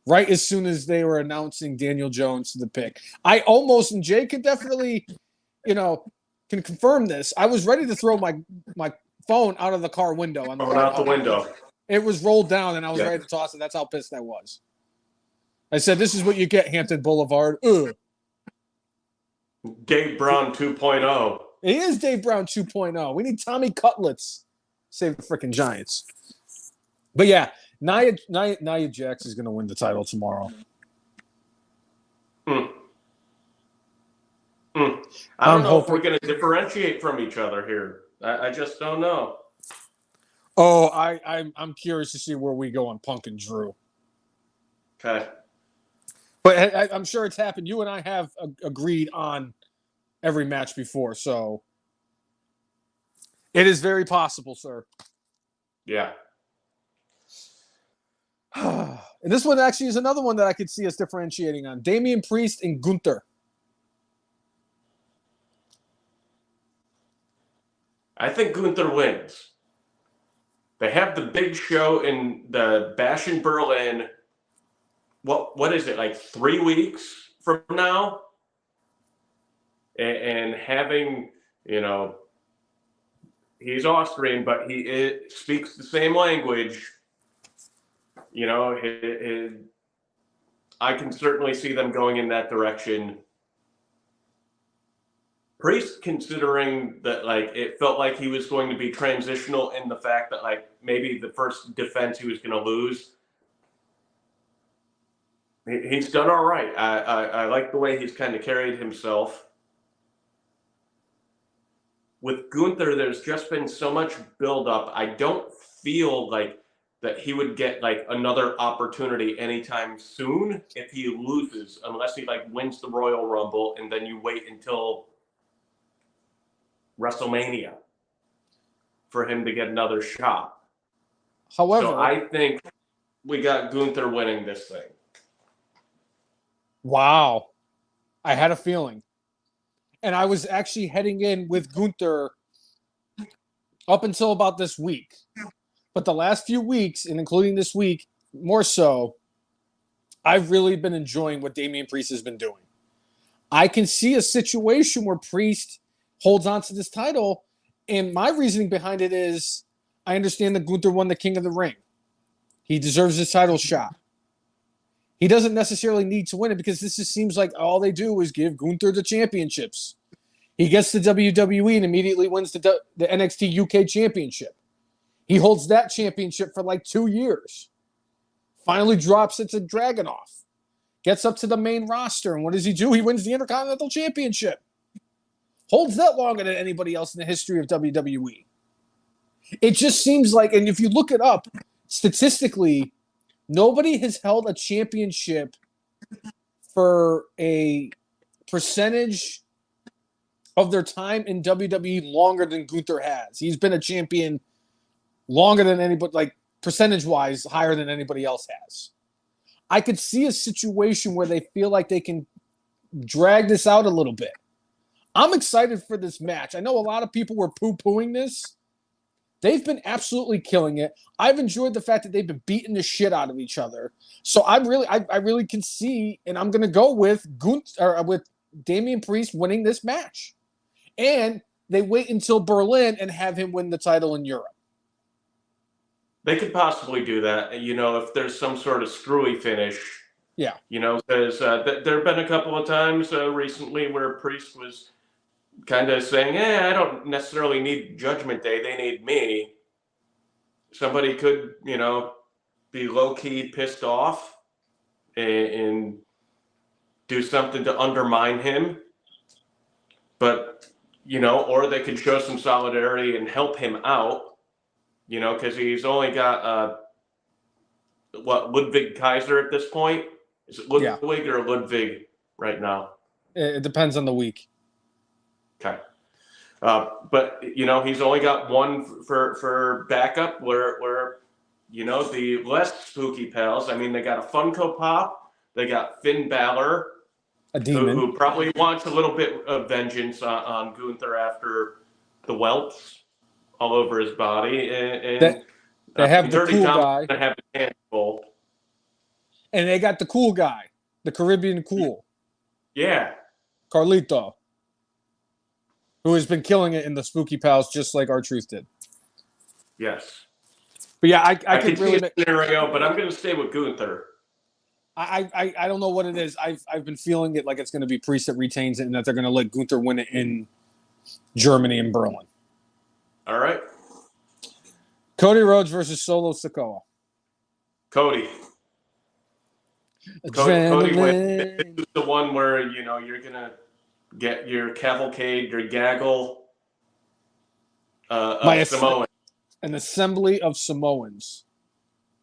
Right as soon as they were announcing Daniel Jones to the pick. I almost, and Jay could definitely, can confirm this. I was ready to throw my phone out of the car window on the way out home. The window. It was rolled down, and I was ready to toss it. That's how pissed I was. I said, "This is what you get, Hampton Boulevard." Ugh. Dave Brown 2.0. It is Dave Brown 2.0. We need Tommy Cutlets. Save the freaking Giants. But yeah, Nia Jax is going to win the title tomorrow. I don't know if we're going to differentiate from each other here. I just don't know. Oh, I'm curious to see where we go on Punk and Drew. Okay. But I'm sure it's happened. You and I have agreed on every match before, so it is very possible, sir. Yeah. And this one actually is another one that I could see us differentiating on. Damian Priest and Gunther. I think Gunther wins. They have the big show in the Bash in Berlin. What is it, 3 weeks from now? And having, he's Austrian, but he speaks the same language. I can certainly see them going in that direction. Priest, considering that it felt like he was going to be transitional in the fact that maybe the first defense he was going to lose. He's done all right. I like the way he's kind of carried himself. With Gunther, there's just been so much buildup. I don't feel that he would get another opportunity anytime soon if he loses, unless he wins the Royal Rumble and then you wait until WrestleMania for him to get another shot. However, so I think we got Gunther winning this thing. Wow. I had a feeling. And I was actually heading in with Gunther up until about this week. But the last few weeks, and including this week, more so, I've really been enjoying what Damian Priest has been doing. I can see a situation where Priest holds on to this title, and my reasoning behind it is I understand that Gunther won the King of the Ring. He deserves his title shot. He doesn't necessarily need to win it because this just seems like all they do is give Gunther the championships. He gets the WWE and immediately wins the NXT UK championship. He holds that championship for 2 years. Finally drops it to Dragunov. Gets up to the main roster, and what does he do? He wins the Intercontinental Championship. Holds that longer than anybody else in the history of WWE. It just seems like, and if you look it up, statistically, nobody has held a championship for a percentage of their time in WWE longer than Gunther has. He's been a champion longer than anybody, percentage-wise, higher than anybody else has. I could see a situation where they feel like they can drag this out a little bit. I'm excited for this match. I know a lot of people were poo-pooing this. They've been absolutely killing it. I've enjoyed the fact that they've been beating the shit out of each other. So I really can see, and I'm going to go with with Damian Priest winning this match. And they wait until Berlin and have him win the title in Europe. They could possibly do that, if there's some sort of screwy finish. Yeah. Because there have been a couple of times recently where Priest was kind of saying, I don't necessarily need Judgment Day. They need me. Somebody could, be low-key pissed off and do something to undermine him. But, or they could show some solidarity and help him out. Because he's only got, Ludwig Kaiser at this point? Is it Ludwig or Ludwig right now? It depends on the week. Okay. But he's only got one for backup. Where the less spooky pals. I mean, they got a Funko Pop. They got Finn Balor, A who, demon. who probably wants a little bit of vengeance on Gunther after the welts all over his body, and They have the Dirty cool Dom's guy, gonna have a handful. and they got the cool guy, the Caribbean cool, Yeah, Carlito, who has been killing it in the Spooky Pals just like R-Truth did. yes. But yeah, I can could see really a scenario, but I'm gonna stay with Gunther. I don't know what it is. I've been feeling it like it's going to be Priest that retains it, and that they're going to let Gunther win it in Germany and Berlin. All right, Cody Rhodes versus Solo Sikoa. Cody. Cody wins. This is the one where you're gonna get your cavalcade, your gaggle of Samoan. An assembly of Samoans.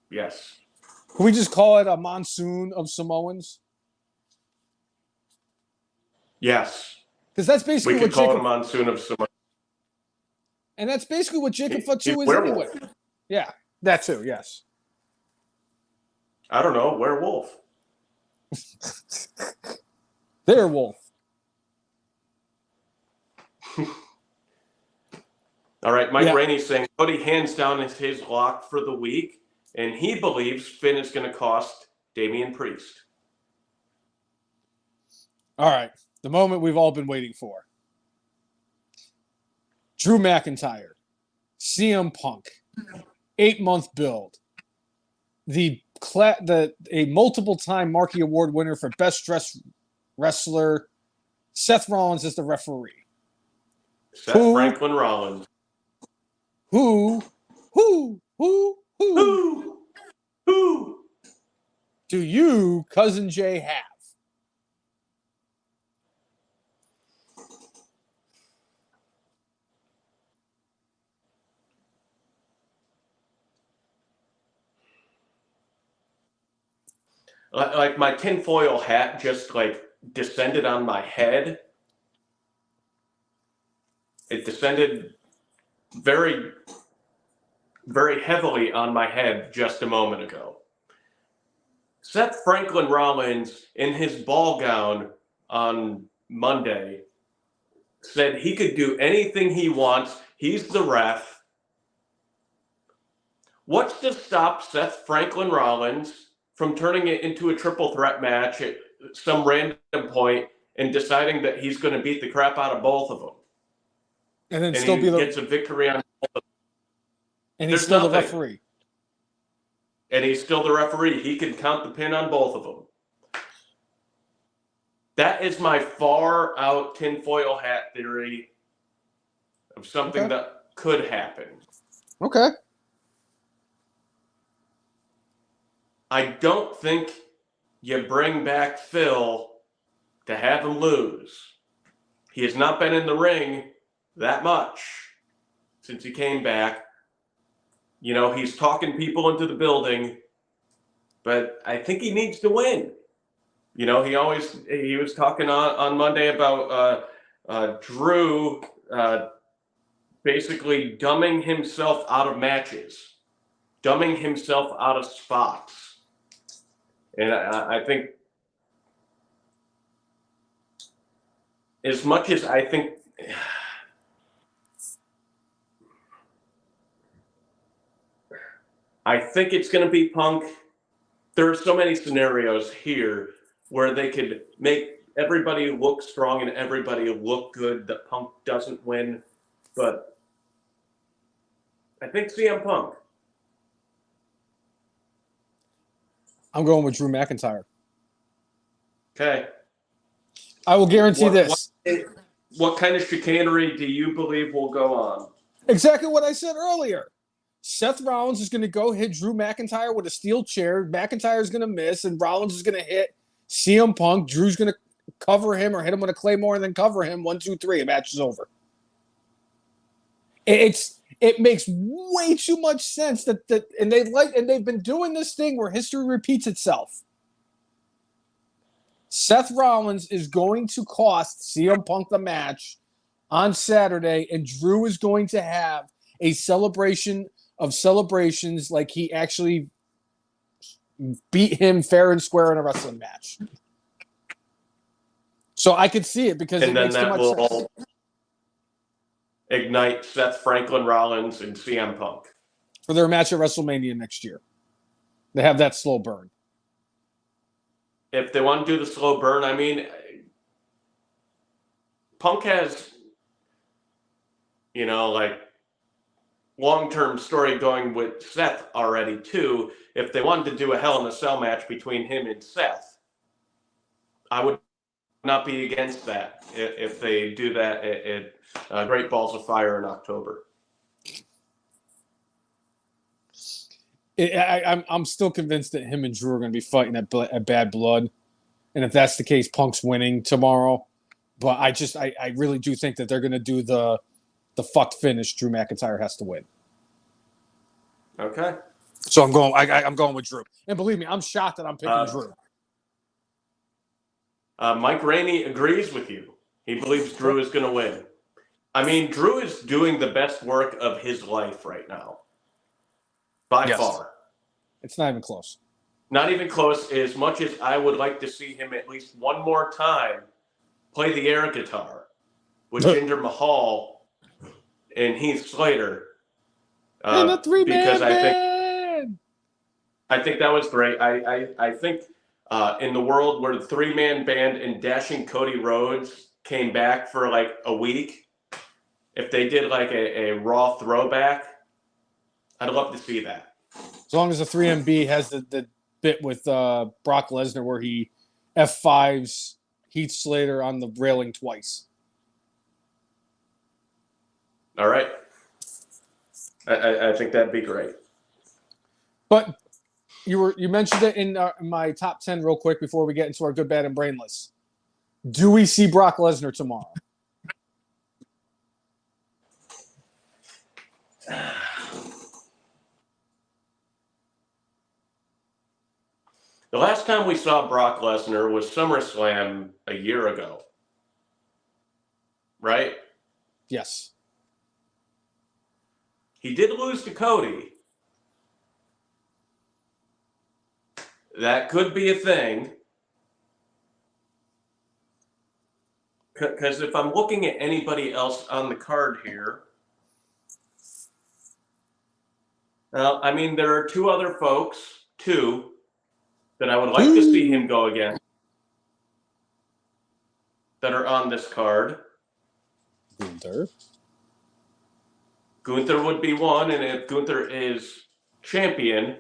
Yes. Can we just call it a monsoon of Samoans? Yes. Because that's basically what call it a monsoon of Samoans. And that's basically what Jacob Fatu is werewolf. anyway. Yeah, that too, yes. I don't know, werewolf. They're wolf. All right, Mike Rainey's saying Cody hands down is his lock for the week, and he believes Finn is going to cost Damian Priest. All right, the moment we've all been waiting for. Drew McIntyre, CM Punk, 8-month build. A multiple-time Marquee Award winner for Best Dressed Wrestler. Seth Rollins is the referee. Franklin Rollins. Who do you, Cousin Jay, have? Like my tinfoil hat just like descended on my head. It descended very, very heavily on my head just a moment ago. Seth Franklin Rollins, in his ball gown on Monday, said he could do anything he wants. He's the ref. What's to stop Seth Franklin Rollins from turning it into a triple threat match at some random point and deciding that he's going to beat the crap out of both of them? And then he gets a victory on both of them. And he's still the referee. And he's still the referee. He can count the pin on both of them. That is my far out tinfoil hat theory of something that could happen. Okay. I don't think you bring back Phil to have him lose. He has not been in the ring that much since he came back. He's talking people into the building, but I think he needs to win. He was talking on Monday about Drew basically dumbing himself out of matches, dumbing himself out of spots. And I think as much as I think it's going to be Punk, there are so many scenarios here where they could make everybody look strong and everybody look good that Punk doesn't win. But I think CM Punk. I'm going with Drew McIntyre. Okay. I will guarantee this. What kind of chicanery do you believe will go on? Exactly what I said earlier. Seth Rollins is going to go hit Drew McIntyre with a steel chair. McIntyre is going to miss, and Rollins is going to hit CM Punk. Drew's going to cover him or hit him with a Claymore and then cover him. 1, 2, 3. Match is over. It makes way too much sense and they've been doing this thing where history repeats itself. Seth Rollins is going to cost CM Punk the match on Saturday, and Drew is going to have a celebration of celebrations like he actually beat him fair and square in a wrestling match. So I could see it because it makes too much sense. Ignite Seth Franklin Rollins and CM Punk for their match at WrestleMania next year. They have that slow burn. If they want to do the slow burn, I mean, Punk has, like long-term story going with Seth already too. If they wanted to do a Hell in a Cell match between him and Seth, I would not be against that if they do that at Great Balls of Fire in October. I'm still convinced that him and Drew are going to be fighting at Bad Blood, and if that's the case, Punk's winning tomorrow. But I really do think that they're going to do the fucked finish. Drew McIntyre has to win. Okay. So I'm going with Drew, and believe me, I'm shocked that I'm picking Drew. Mike Rainey agrees with you. He believes Drew is going to win. I mean, Drew is doing the best work of his life right now. By far. It's not even close. Not even close. As much as I would like to see him at least one more time play the air guitar with Jinder Mahal and Heath Slater. And a three-man band! I think that was great. I think in the world where the three-man band and Dashing Cody Rhodes came back for like a week, if they did like a Raw throwback, I'd love to see that. As long as the 3MB has the bit with Brock Lesnar where he F5s Heath Slater on the railing twice. All right. I think that'd be great. But you mentioned it in my top 10 real quick before we get into our good, bad, and brainless. Do we see Brock Lesnar tomorrow? The last time we saw Brock Lesnar was SummerSlam a year ago. Right? Yes. He did lose to Cody. That could be a thing. Because if I'm looking at anybody else on the card here, I mean, there are two other folks, that I would like to see him go against that are on this card. Gunther would be one, and if Gunther is champion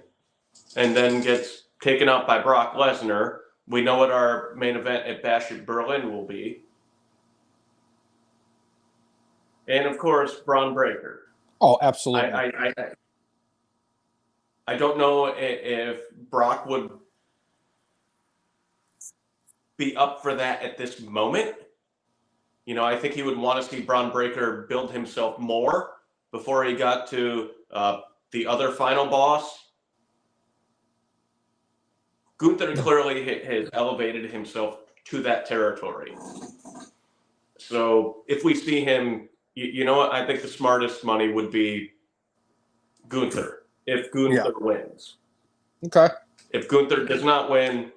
and then gets taken out by Brock Lesnar, we know what our main event at Bash at Berlin will be. And of course, Braun Breaker. Oh, absolutely. I don't know if Brock would be up for that at this moment. I think he would want to see Braun Breaker build himself more before he got to the other final boss. Gunther clearly has elevated himself to that territory. So if we see him, you know what? I think the smartest money would be Gunther if Gunther wins. Okay. If Gunther does not win,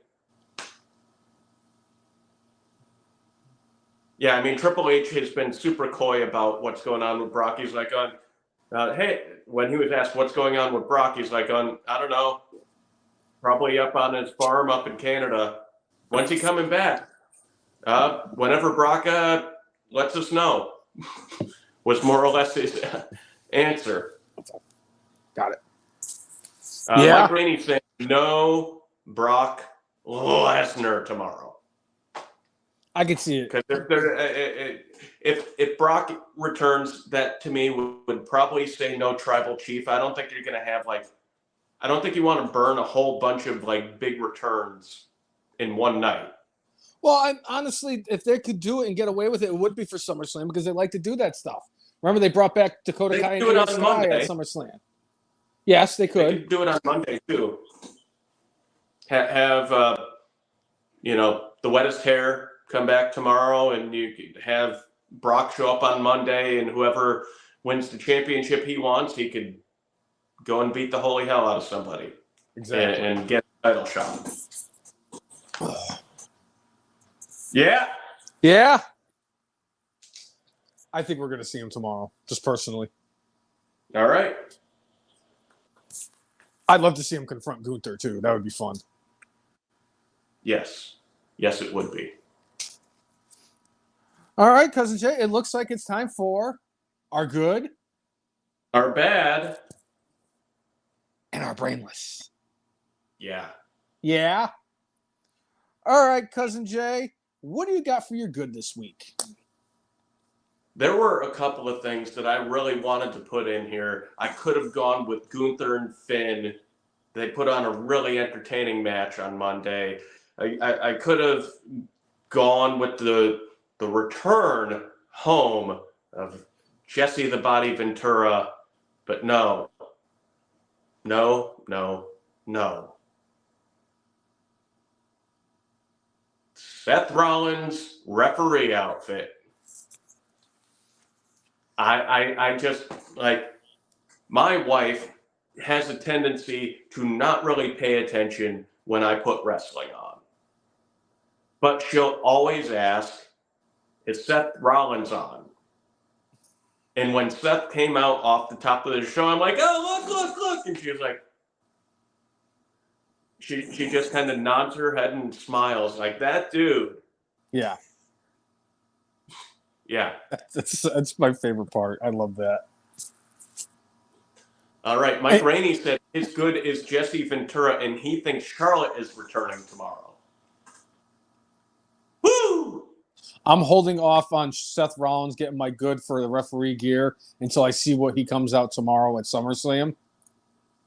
I mean, Triple H has been super coy about what's going on with Brock. He's like, hey, when he was asked what's going on with Brock, he's like, I don't know, probably up on his farm up in Canada. When's he coming back? Whenever Brock lets us know, was more or less his answer. Got it. Mike Rainey saying no Brock Lesnar tomorrow. I could see it. Because if Brock returns, that to me would probably say no Tribal Chief. I don't think you're going to have I don't think you want to burn a whole bunch of big returns in one night. Well, honestly, if they could do it and get away with it, it would be for SummerSlam because they like to do that stuff. Remember, they brought back Dakota Kai and Io Sky at SummerSlam. Yes, they could. They could do it on Monday too. Have the wettest hair come back tomorrow, and you could have Brock show up on Monday, and whoever wins the championship he wants, he could go and beat the holy hell out of somebody and get a title shot. Yeah. Yeah. I think we're going to see him tomorrow, just personally. All right. I'd love to see him confront Gunther, too. That would be fun. Yes. Yes, it would be. All right, Cousin Jay, it looks like it's time for our good, our bad, and our brainless. Yeah. Yeah? All right, Cousin Jay, what do you got for your good this week? There were a couple of things that I really wanted to put in here. I could have gone with Gunther and Finn. They put on a really entertaining match on Monday. I could have gone with the return home of Jesse the Body Ventura, but no. Seth Rollins referee outfit. I just, like, my wife has a tendency to not really pay attention when I put wrestling on. But she'll always ask, is Seth Rollins on? And when Seth came out off the top of the show, I'm like, oh, look. And she was like, she just kind of nods her head and smiles like, that dude. Yeah. Yeah. That's my favorite part. I love that. All right. Mike Rainey said his good is Jesse Ventura, and he thinks Charlotte is returning tomorrow. Woo! I'm holding off on Seth Rollins getting my good for the referee gear until I see what he comes out tomorrow at SummerSlam.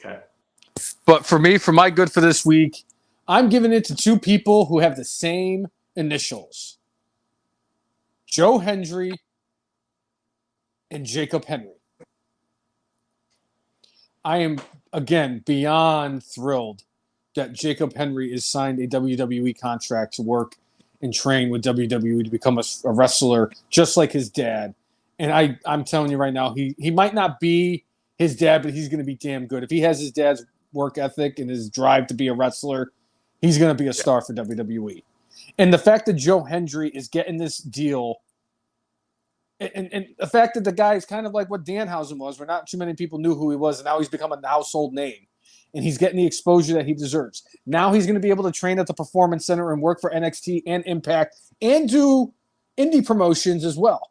Okay. But for me, for my good for this week, I'm giving it to two people who have the same initials. Joe Hendry and Jacob Henry. I am, again, beyond thrilled that Jacob Henry is signed a WWE contract to work and train with WWE to become a wrestler just like his dad. And I'm telling you right now, he might not be his dad, but he's going to be damn good. If he has his dad's work ethic and his drive to be a wrestler, he's going to be a star for WWE. And the fact that Joe Hendry is getting this deal, and the fact that the guy is kind of like what Danhausen was, where not too many people knew who he was, and now he's become a household name. And he's getting the exposure that he deserves. Now he's going to be able to train at the Performance Center and work for NXT and Impact and do indie promotions as well.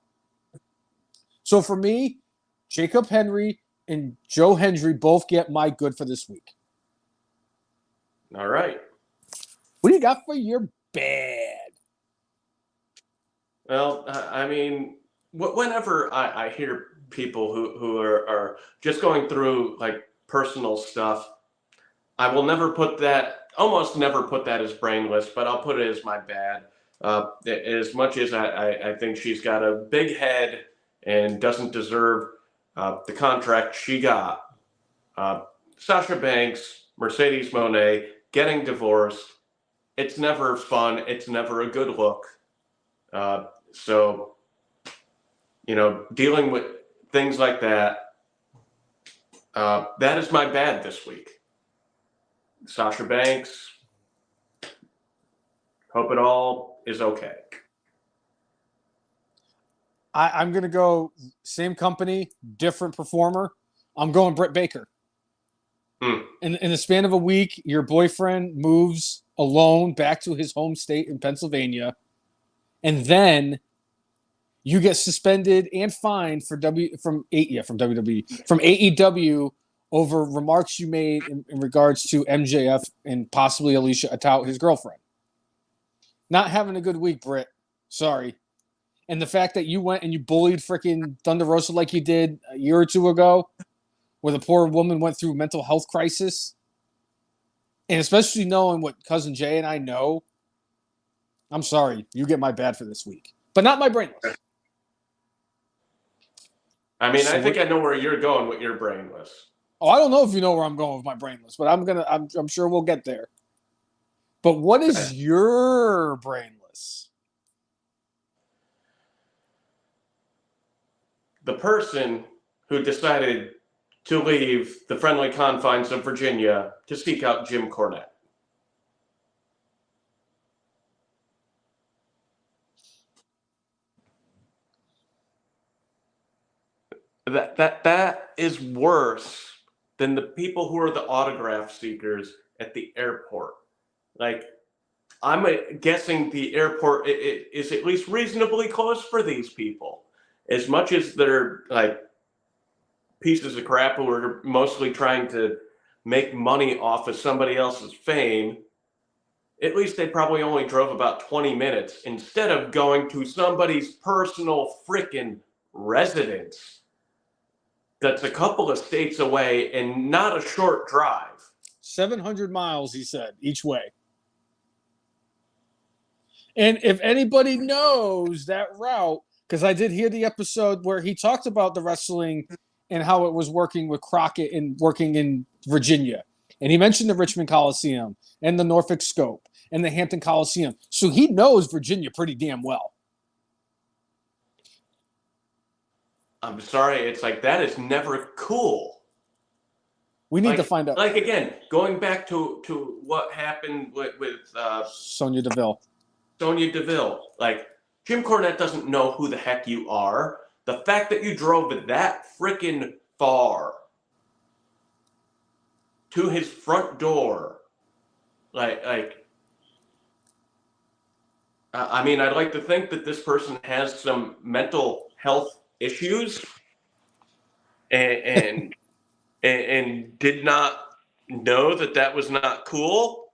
So for me, Jacob Henry and Joe Hendry both get my good for this week. All right. What do you got for your bad? Well, I mean, whenever I hear people who are just going through like personal stuff, I will almost never put that as brainless, but I'll put it as my bad. As much as I think she's got a big head and doesn't deserve the contract she got. Sasha Banks, Mercedes Moné, getting divorced. It's never fun. It's never a good look. So, dealing with things like that, that is my bad this week. Sasha Banks, hope it all is okay. I'm going to go same company, different performer. I'm going Britt Baker. In the span of a week, your boyfriend moves alone back to his home state in Pennsylvania, and then you get suspended and fined from AEW over remarks you made in regards to MJF and possibly Alicia Atout, his girlfriend. Not having a good week, Britt. Sorry. And the fact that you went and you bullied freaking Thunder Rosa like you did a year or two ago, where the poor woman went through a mental health crisis, and especially knowing what Cousin Jay and I know, I'm sorry, you get my bad for this week. But not my brainless. I mean, I think I know where you're going with your brainless. Oh, I don't know if you know where I'm going with my brainless, but I'm sure we'll get there. But what is your brainless? the person who decided to leave the friendly confines of Virginia to seek out Jim Cornette. That is worse than the people who are the autograph seekers at the airport. Like, I'm guessing the airport is at least reasonably close for these people. As much as they're like pieces of crap who are mostly trying to make money off of somebody else's fame, at least they probably only drove about 20 minutes instead of going to somebody's personal frickin' residence that's a couple of states away and not a short drive. 700 miles, he said, each way. And if anybody knows that route, because I did hear the episode where he talked about the wrestling and how it was working with Crockett and working in Virginia. And he mentioned the Richmond Coliseum and the Norfolk Scope and the Hampton Coliseum. So he knows Virginia pretty damn well. I'm sorry, it's like that is never cool. We need to find out. Like, again, going back to what happened with Sonya Deville. Sonya Deville. Like, Jim Cornette doesn't know who the heck you are. The fact that you drove that freaking far to his front door, I mean, I'd like to think that this person has some mental health issues and did not know that was not cool.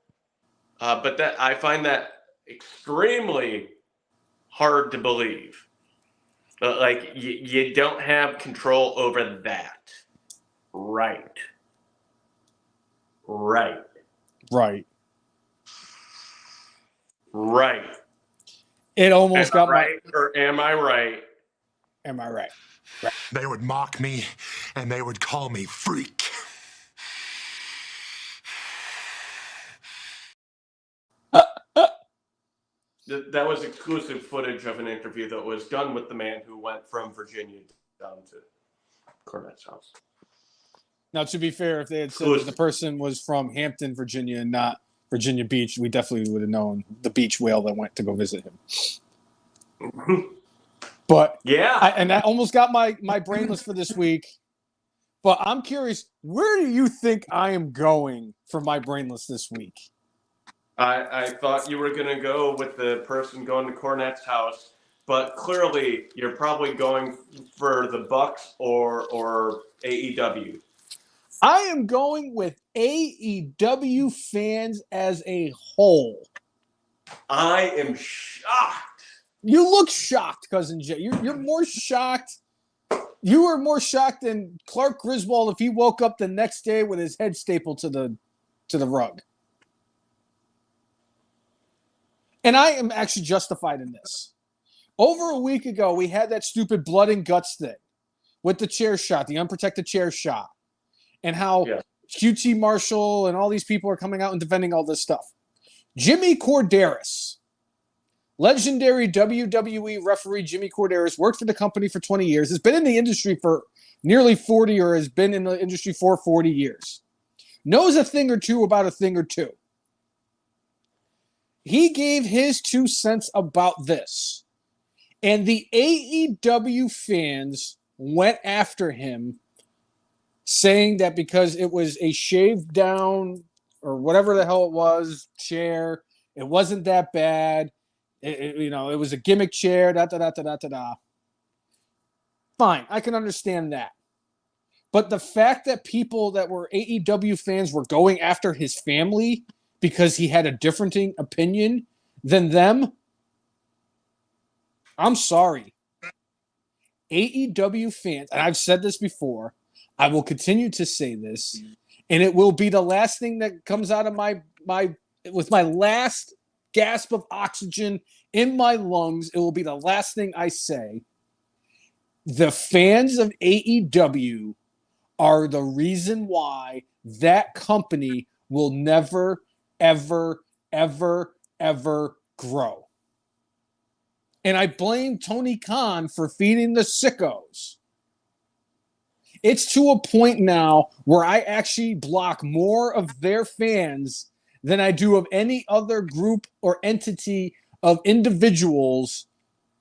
But that I find that extremely hard to believe. Like, you don't have control over that. Right. It almost got right, or am I right? Am I right? They would mock me and they would call me freak. That was exclusive footage of an interview that was done with the man who went from Virginia down to Cornette's house. Now, to be fair, if they had said that the person was from Hampton, Virginia, and not Virginia Beach, we definitely would have known the beach whale that went to go visit him. But yeah, and that almost got my brainless for this week. But I'm curious, where do you think I am going for my brainless this week? I thought you were going to go with the person going to Cornette's house, but clearly you're probably going for the Bucks or AEW. I am going with AEW fans as a whole. I am shocked. You look shocked, Cousin Jay. You're more shocked. You were more shocked than Clark Griswold if he woke up the next day with his head stapled to the rug. And I am actually justified in this. Over a week ago, we had that stupid blood and guts thing with the chair shot, the unprotected chair shot, and how QT Marshall and all these people are coming out and defending all this stuff. Jimmy Korderas, legendary WWE referee Jimmy Korderas, worked for the company for 20 years, has been in the industry for nearly 40 or has been in the industry for 40 years. Knows a thing or two about a thing or two. He gave his 2 cents about this. And the AEW fans went after him, saying that because it was a shaved down or whatever the hell it was, chair, it wasn't that bad. It was a gimmick chair, da-da-da-da-da-da. Fine, I can understand that. But the fact that people that were AEW fans were going after his family because he had a different opinion than them, I'm sorry. AEW fans, and I've said this before, I will continue to say this, and it will be the last thing that comes out of my with my last gasp of oxygen in my lungs, it will be the last thing I say. The fans of AEW are the reason why that company will never, ever, ever, ever grow. And I blame Tony Khan for feeding the sickos. It's to a point now where I actually block more of their fans than I do of any other group or entity of individuals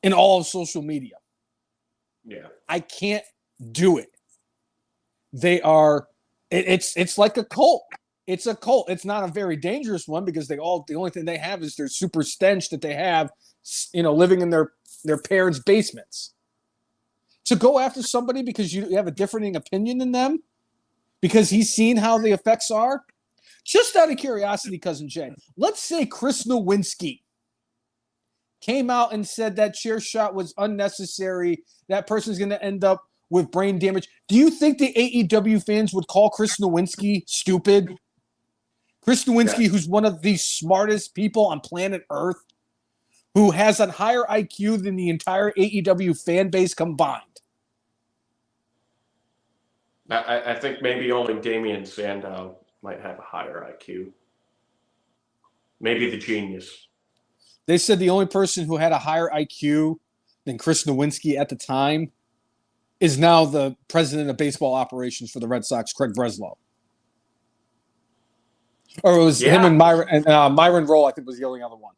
in all of social media. Yeah. I can't do it. They are it's like a cult. It's a cult. It's not a very dangerous one because the only thing they have is their super stench that they have, living in their parents' basements. To go after somebody because you have a differing opinion than them, because he's seen how the effects are. Just out of curiosity, Cousin Jay, let's say Chris Nowinski came out and said that chair shot was unnecessary. That person's going to end up with brain damage. Do you think the AEW fans would call Chris Nowinski stupid? Chris Nowinski, who's one of the smartest people on planet Earth, who has a higher IQ than the entire AEW fan base combined. I think maybe only Damian Sandow might have a higher IQ. Maybe the genius. They said the only person who had a higher IQ than Chris Nowinski at the time is now the president of baseball operations for the Red Sox, Craig Breslow. Or it was him and Myron Rolle, I think, was the only other one.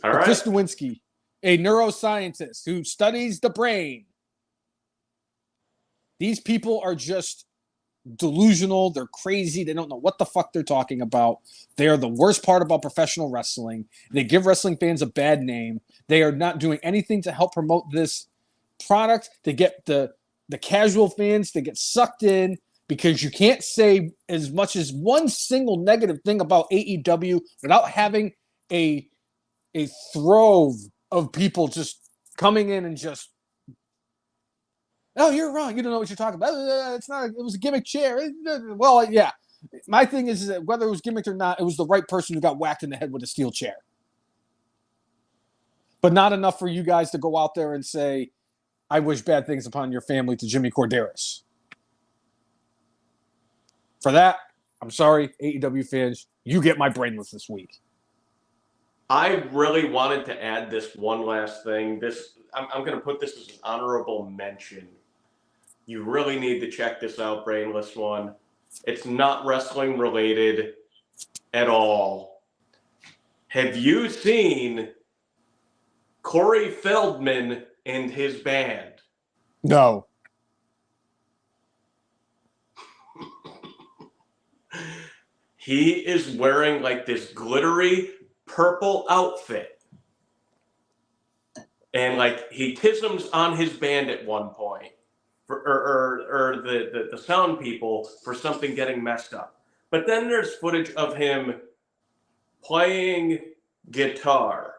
All right. Chris Nowinski, a neuroscientist who studies the brain. These people are just delusional. They're crazy. They don't know what the fuck they're talking about. They are the worst part about professional wrestling. They give wrestling fans a bad name. They are not doing anything to help promote this product. They get the casual fans to get sucked in, because you can't say as much as one single negative thing about AEW without having a throve of people just coming in and just, oh, you're wrong. You don't know what you're talking about. It's not. It was a gimmick chair. Well, yeah. My thing is that whether it was gimmicked or not, it was the right person who got whacked in the head with a steel chair. But not enough for you guys to go out there and say, I wish bad things upon your family to Jimmy Corderas. For that, I'm sorry, AEW fans. You get my brainless this week. I really wanted to add this one last thing. I'm going to put this as an honorable mention. You really need to check this out, Brainless One. It's not wrestling related at all. Have you seen Corey Feldman and his band? No. He is wearing like this glittery purple outfit. And like he tisms on his band at one point, or the sound people for something getting messed up. But then there's footage of him playing guitar.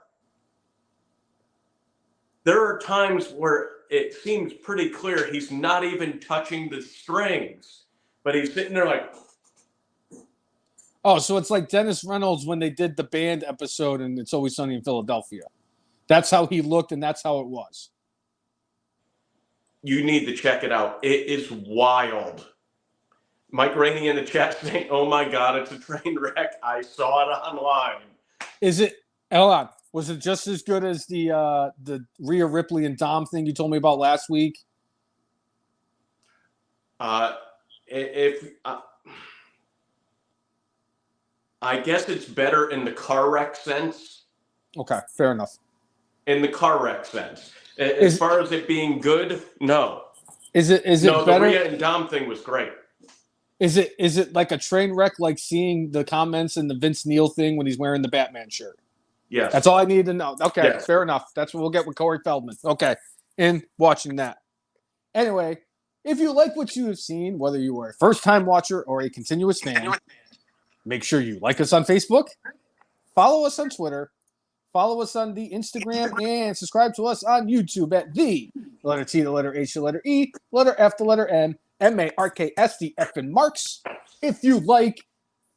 There are times where it seems pretty clear he's not even touching the strings, but he's sitting there like. Oh, so it's like Dennis Reynolds when they did the band episode and It's Always Sunny in Philadelphia. That's how he looked, and that's how it was. You need to check it out. It is wild. Mike Rainey in the chat saying, oh my God, it's a train wreck. I saw it online. Is it, hold on, was it just as good as the Rhea Ripley and Dom thing you told me about last week? I guess it's better in the car wreck sense. Okay, fair enough. In the car wreck sense. As far as it being good, no. Is it no, better? The Rhea and Dom thing was great. Is it like a train wreck, like seeing the comments in the Vince Neil thing when he's wearing the Batman shirt? Yes. That's all I need to know. Okay, yes. Fair enough. That's what we'll get with Corey Feldman. Okay, in watching that. Anyway, if you like what you have seen, whether you are a first-time watcher or a continuous fan, make sure you like us on Facebook, follow us on Twitter, follow us on the Instagram, and subscribe to us on YouTube at the letter T, the letter H, the letter E, letter F, the letter N, MARKSD, and Marks. If you like,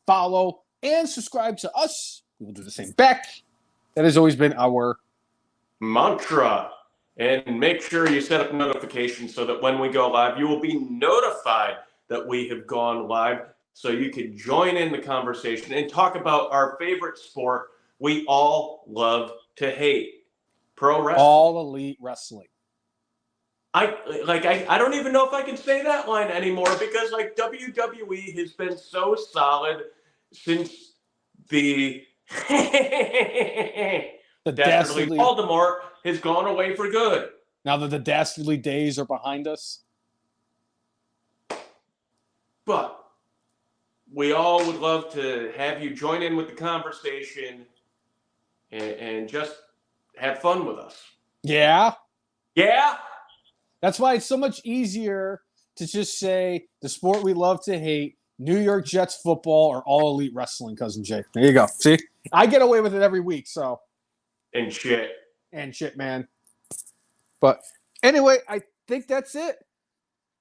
follow, and subscribe to us, we will do the same back. That has always been our mantra. And make sure you set up notifications so that when we go live, you will be notified that we have gone live, so you can join in the conversation and talk about our favorite sport we all love to hate, pro wrestling. All Elite Wrestling. I don't even know if I can say that line anymore because like WWE has been so solid since the The Dastardly dastardly. Baltimore has gone away for good. Now that the dastardly days are behind us. But we all would love to have you join in with the conversation and just have fun with us. Yeah. Yeah? That's why it's so much easier to just say the sport we love to hate, New York Jets football, or All Elite Wrestling, Cousin Jake. There you go. See? I get away with it every week, so. And shit. And shit, man. But anyway, I think that's it.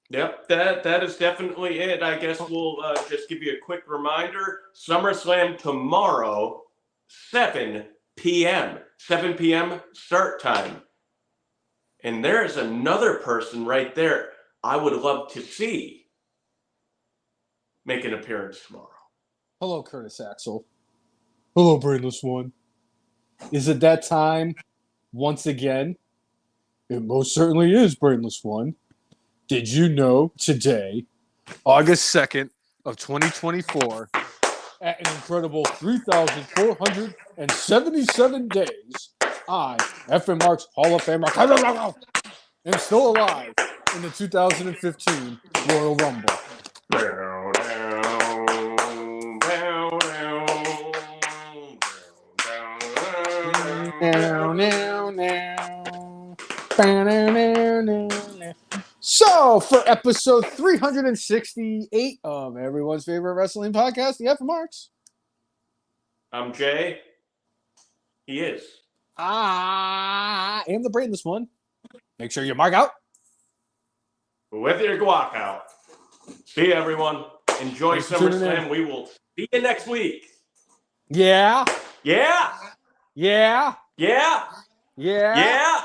Yep, that is definitely it. I guess we'll just give you a quick reminder. SummerSlam tomorrow, 7 p.m. 7 p.m. start time. And there's another person right there I would love to see make an appearance tomorrow. Hello, Curtis Axel. Hello, Brainless One. Is it that time once again? It most certainly is, Brainless One. Did you know today, August 2nd of 2024, at an incredible 3,477 days, I, FM Marks Hall of Famer, am still alive in the 2015 Royal Rumble. So, for episode 368 of everyone's favorite wrestling podcast, the F Marks. I'm Jay. He is. I am the Brainless One. Make sure you mark out. With your guac out. See you, everyone. Enjoy SummerSlam. We will see you next week. Yeah. Yeah. Yeah. Yeah. Yeah. Yeah. Yeah.